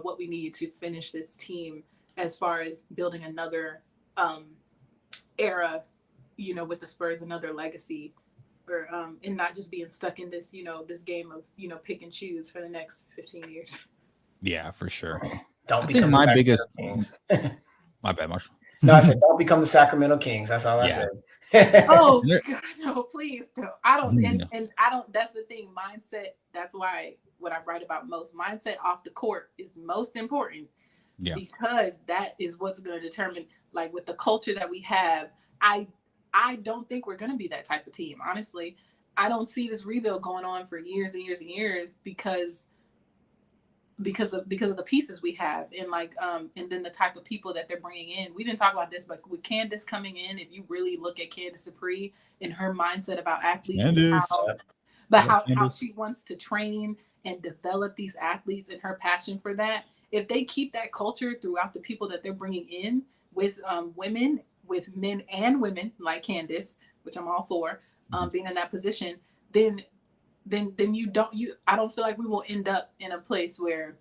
[SPEAKER 3] what we need to finish this team as far as building another era, with the Spurs, another legacy, or and not just being stuck in this, this game of, pick and choose for the next 15 years.
[SPEAKER 1] Yeah, for sure.
[SPEAKER 2] Don't become my biggest Kings.
[SPEAKER 1] My bad, Marshall.
[SPEAKER 2] No, I said don't become the Sacramento Kings. That's all I said.
[SPEAKER 3] Oh God, no, please don't. I don't, and I don't. That's the thing. Mindset. That's why what I write about most. Mindset off the court is most important. Yeah. Because that is what's going to determine. Like with the culture that we have, I don't think we're going to be that type of team. Honestly, I don't see this rebuild going on for years and years and years because of the pieces we have, and and then the type of people that they're bringing in. We didn't talk about this, but with Candace coming in, if you really look at Candace Dupree and her mindset about athletes, and how she wants to train and develop these athletes and her passion for that, if they keep that culture throughout the people that they're bringing in with women, with men and women like Candace, which I'm all for, being in that position, then I don't feel like we will end up in a place where,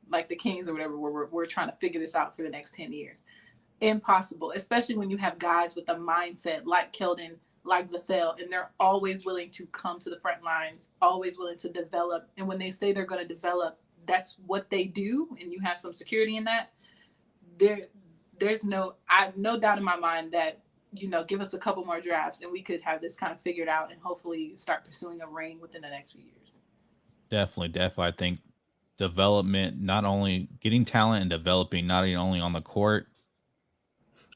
[SPEAKER 3] like the Kings or whatever, where we're trying to figure this out for the next 10 years. Impossible, especially when you have guys with a mindset like Keldon, like Vassell, and they're always willing to come to the front lines, always willing to develop. And when they say they're going to develop, that's what they do. And you have some security in that. There's no doubt in my mind that, give us a couple more drafts and we could have this kind of figured out and hopefully start pursuing a ring within the next few years.
[SPEAKER 1] Definitely. I think development, not only getting talent and developing, not only on the court,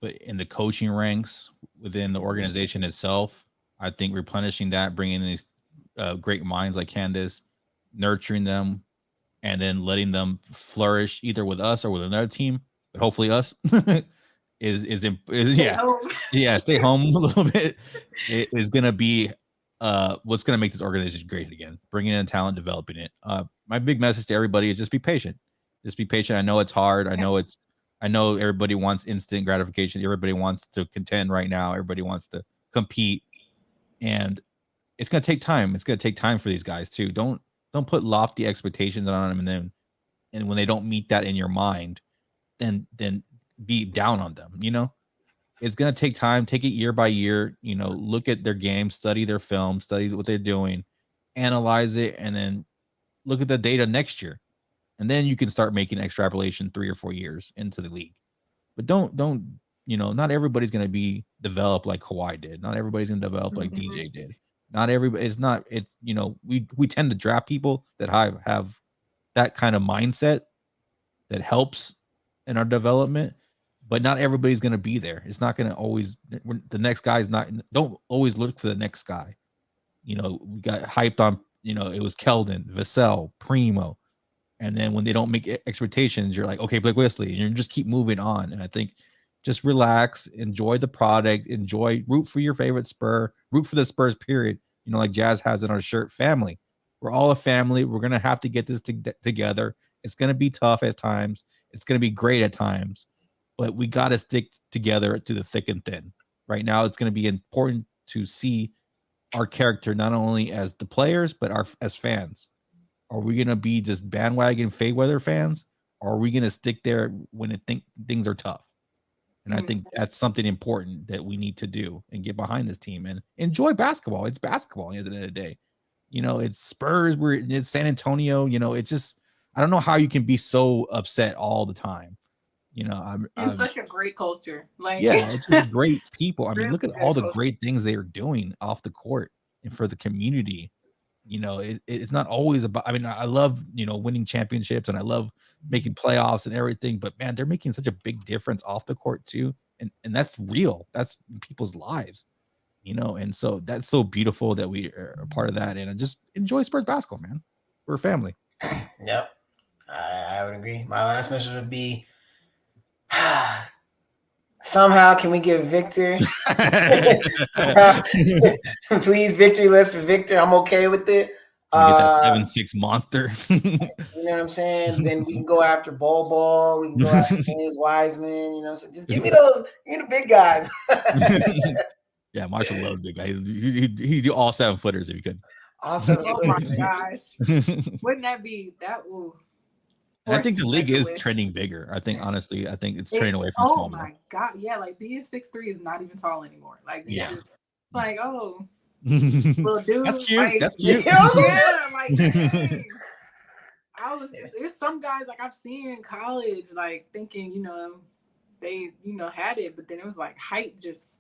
[SPEAKER 1] but in the coaching ranks within the organization itself. I think replenishing that, bringing in these great minds like Candace, nurturing them, and then letting them flourish either with us or with another team, but hopefully us. Is stay home a little bit. It is going to be what's going to make this organization great again. Bringing in talent, developing it. My big message to everybody is just be patient. Just be patient. I know it's hard. I know everybody wants instant gratification. Everybody wants to contend right now. Everybody wants to compete, and it's going to take time. It's going to take time for these guys too. Don't put lofty expectations on them, and when they don't meet that in your mind, then be down on them. It's going to take time. Take it year by year. Look at their game, study their film, study what they're doing, analyze it, and then look at the data next year. And then you can start making extrapolation 3 or 4 years into the league. But don't not everybody's going to be developed like Kawhi did. Not everybody's going to develop like DJ did. Not everybody. We tend to draft people that have that kind of mindset that helps in our development. But not everybody's going to be there. It's not going to always, the next guy's not, don't always look for the next guy. We got hyped on, it was Keldon, Vassell, Primo. And then when they don't make expectations, you're like, okay, Blake Wesley, and you just keep moving on. And I think just relax, enjoy the product, root for your favorite Spur, root for the Spurs, period. Like Jazz has it on a shirt, family. We're all a family. We're going to have to get this together. It's going to be tough at times. It's going to be great at times. But we got to stick together through the thick and thin. Right now, it's going to be important to see our character not only as the players, but as fans. Are we going to be just bandwagon fade weather fans? Or are we going to stick there when things are tough? And I think that's something important that we need to do and get behind this team and enjoy basketball. It's basketball at the end of the day. It's Spurs. It's San Antonio. It's just, I don't know how you can be so upset all the time.
[SPEAKER 3] It's such a great culture.
[SPEAKER 1] It's just great people. I mean, look at all the great things they are doing off the court and for the community. it's not always about. I mean, I love winning championships and I love making playoffs and everything, but man, they're making such a big difference off the court too, and that's real. That's people's lives, and so that's so beautiful that we are a part of that, and I just enjoy Spurs basketball, man. We're a family.
[SPEAKER 2] Yep, I would agree. My last message would be. Somehow, can we give Victor? Please, victory list for Victor. I'm okay with it.
[SPEAKER 1] Get that 7'6" monster.
[SPEAKER 2] You know what I'm saying? Then we can go after Bol. We can go after James Wiseman. You know, so just give me those. Give me the big guys.
[SPEAKER 1] Yeah, Marshall loves big guys. He do all 7-footers if you could.
[SPEAKER 2] Awesome.
[SPEAKER 3] Oh my gosh! Wouldn't that be that? Ooh.
[SPEAKER 1] And I think the league is trending bigger. I think honestly, it's trending away from small.
[SPEAKER 3] Oh my god, yeah, like being 6'3" is not even tall anymore. Like like little dude.
[SPEAKER 1] That's cute.
[SPEAKER 3] Like,
[SPEAKER 1] that's cute.
[SPEAKER 3] Yeah, like dang. It's some guys like I've seen in college, like thinking, they had it, but then it was like height just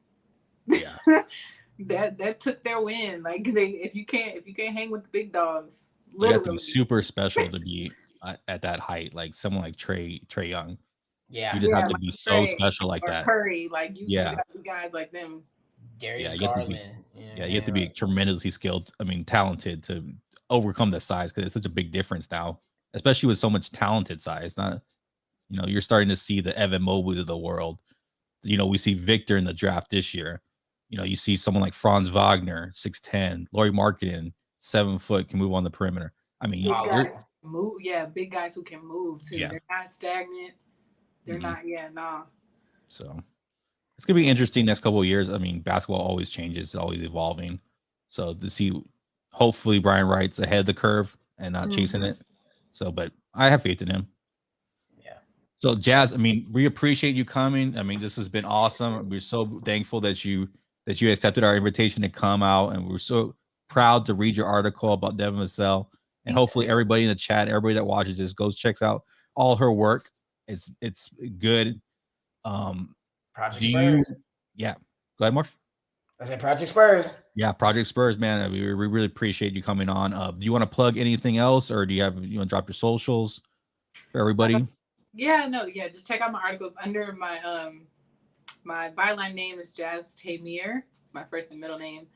[SPEAKER 3] that took their win. Like if you can't hang with the big dogs, literally.
[SPEAKER 1] You have to be super special to be at that height, like someone like Trey Young.
[SPEAKER 2] Yeah,
[SPEAKER 1] you just have to be so special like
[SPEAKER 3] or
[SPEAKER 1] that.
[SPEAKER 3] Curry, like you got guys like them.
[SPEAKER 2] Darius
[SPEAKER 1] Garland. You have to be tremendously skilled. I mean, talented to overcome the size because it's such a big difference now, especially with so much talented size. Not, you're starting to see the Evan Mobley of the world. We see Victor in the draft this year. You see someone like Franz Wagner, 6'10", Lauri Markkanen, 7 foot, can move on the perimeter. I mean,
[SPEAKER 3] big guys who can move too. They're not stagnant. They're not.
[SPEAKER 1] So it's gonna be interesting next couple of years. I mean, basketball always changes, it's always evolving. So to see, hopefully Brian Wright's ahead of the curve and not chasing it. So, but I have faith in him.
[SPEAKER 2] Yeah.
[SPEAKER 1] So Jazz, I mean, we appreciate you coming. I mean, this has been awesome. We're so thankful that you accepted our invitation to come out, and we're so proud to read your article about Devin Vassell. And hopefully everybody in the chat, everybody that watches this checks out all her work. It's good.
[SPEAKER 2] Project Spurs.
[SPEAKER 1] Go ahead, Marsh.
[SPEAKER 2] I said Project Spurs.
[SPEAKER 1] Yeah, Project Spurs, man. We really appreciate you coming on. Do you want to plug anything else, or do you want to drop your socials for everybody?
[SPEAKER 3] Just check out my articles under my my byline name is Jazz Tamir. It's my first and middle name.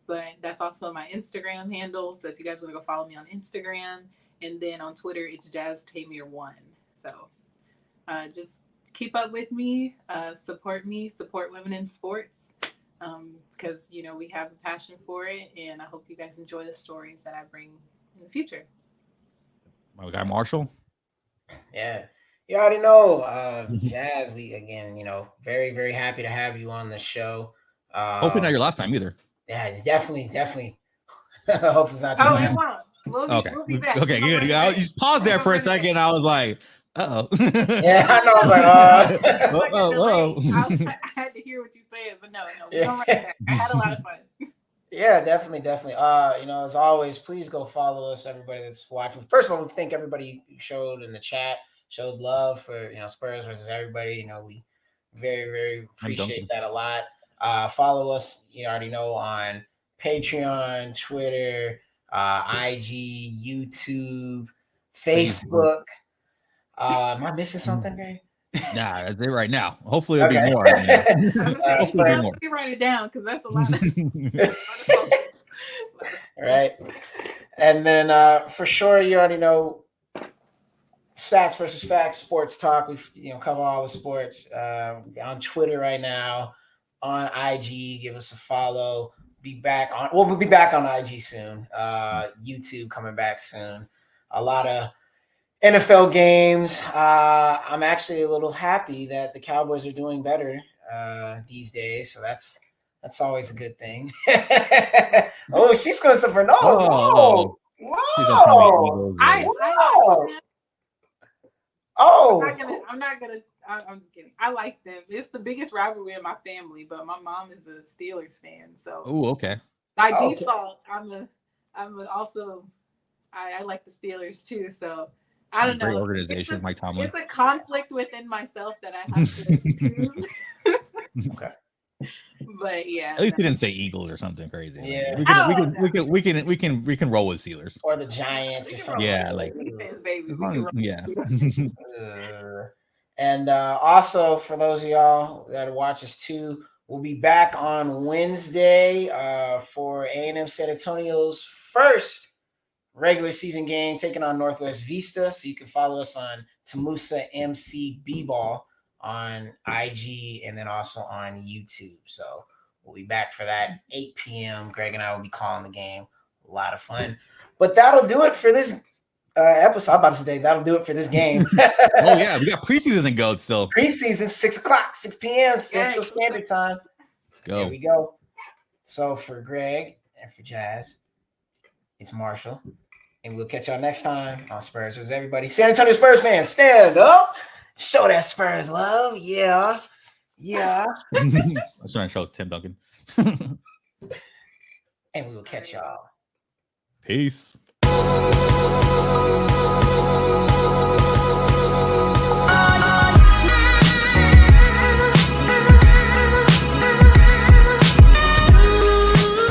[SPEAKER 3] But that's also my Instagram handle. So if you guys want to go follow me on Instagram, and then on Twitter, it's Jazz Tamir1. So just keep up with me, support women in sports, because we have a passion for it, and I hope you guys enjoy the stories that I bring in the future.
[SPEAKER 1] My guy Marshall.
[SPEAKER 2] Yeah, you already know, Jazz. We again, very very happy to have you on the show.
[SPEAKER 1] Hopefully not your last time either.
[SPEAKER 2] Yeah, definitely. Hopefully it's not too
[SPEAKER 3] last. We'll be back.
[SPEAKER 1] Okay, good. You just paused there for a second. I was like, uh-oh.
[SPEAKER 2] Yeah, I know. I was like,
[SPEAKER 3] I had to hear what you said, but no, we don't right back. I had a lot of fun.
[SPEAKER 2] Yeah, definitely. As always, please go follow us, everybody that's watching. First of all, we thank everybody who showed in the chat, showed love for, Spurs versus everybody. We very, very appreciate that a lot. Follow us, you already know, on Patreon, Twitter, IG, YouTube, Facebook. Am I missing something, Ray?
[SPEAKER 1] Nah, that's it right now. Hopefully it'll be more.
[SPEAKER 3] Hopefully it'll be more. Write it down because that's a lot of
[SPEAKER 2] right. And then for sure, you already know, Stats versus Facts, Sports Talk. We cover all the sports on Twitter right now, on IG. Give us a follow. We'll be back on IG soon. YouTube coming back soon. A lot of NFL games. I'm actually a little happy that the Cowboys are doing better these days. So that's always a good thing. Oh, she's going to Whoa.
[SPEAKER 3] I'm just kidding. I like them. It's the biggest rivalry in my family, but my mom is a Steelers fan. So
[SPEAKER 1] okay.
[SPEAKER 3] By default, I like the Steelers too. So I don't know.
[SPEAKER 1] Great organization, Mike Tomlin.
[SPEAKER 3] It's a conflict within myself that I have to choose.
[SPEAKER 2] Okay.
[SPEAKER 3] But yeah,
[SPEAKER 1] At least he didn't say Eagles or something crazy.
[SPEAKER 2] Yeah.
[SPEAKER 1] We can roll with Steelers
[SPEAKER 2] or the Giants or something.
[SPEAKER 1] Yeah, like
[SPEAKER 3] defense, baby.
[SPEAKER 1] as
[SPEAKER 3] We
[SPEAKER 1] long
[SPEAKER 3] can
[SPEAKER 1] as-
[SPEAKER 3] run.
[SPEAKER 1] yeah.
[SPEAKER 2] And also for those of y'all that watch us too, we'll be back on Wednesday for A&M San Antonio's first regular season game taking on Northwest Vista. So you can follow us on Tamusa MC B-Ball on IG and then also on YouTube. So we'll be back for that 8 p.m. Greg and I will be calling the game. A lot of fun. But that'll do it for this episode. I'm about to say that'll do it for this game.
[SPEAKER 1] Oh yeah, we got preseason to go still.
[SPEAKER 2] Preseason 6 p.m. Central Standard Time.
[SPEAKER 1] Let's go.
[SPEAKER 2] There we go. So for Greg and for Jazz, it's Marshall. And we'll catch y'all next time on Spurs vs. Everybody. San Antonio Spurs fans, stand up. Show that Spurs love. Yeah. Yeah.
[SPEAKER 1] I was trying to show Tim Duncan.
[SPEAKER 2] And we will catch y'all.
[SPEAKER 1] Peace.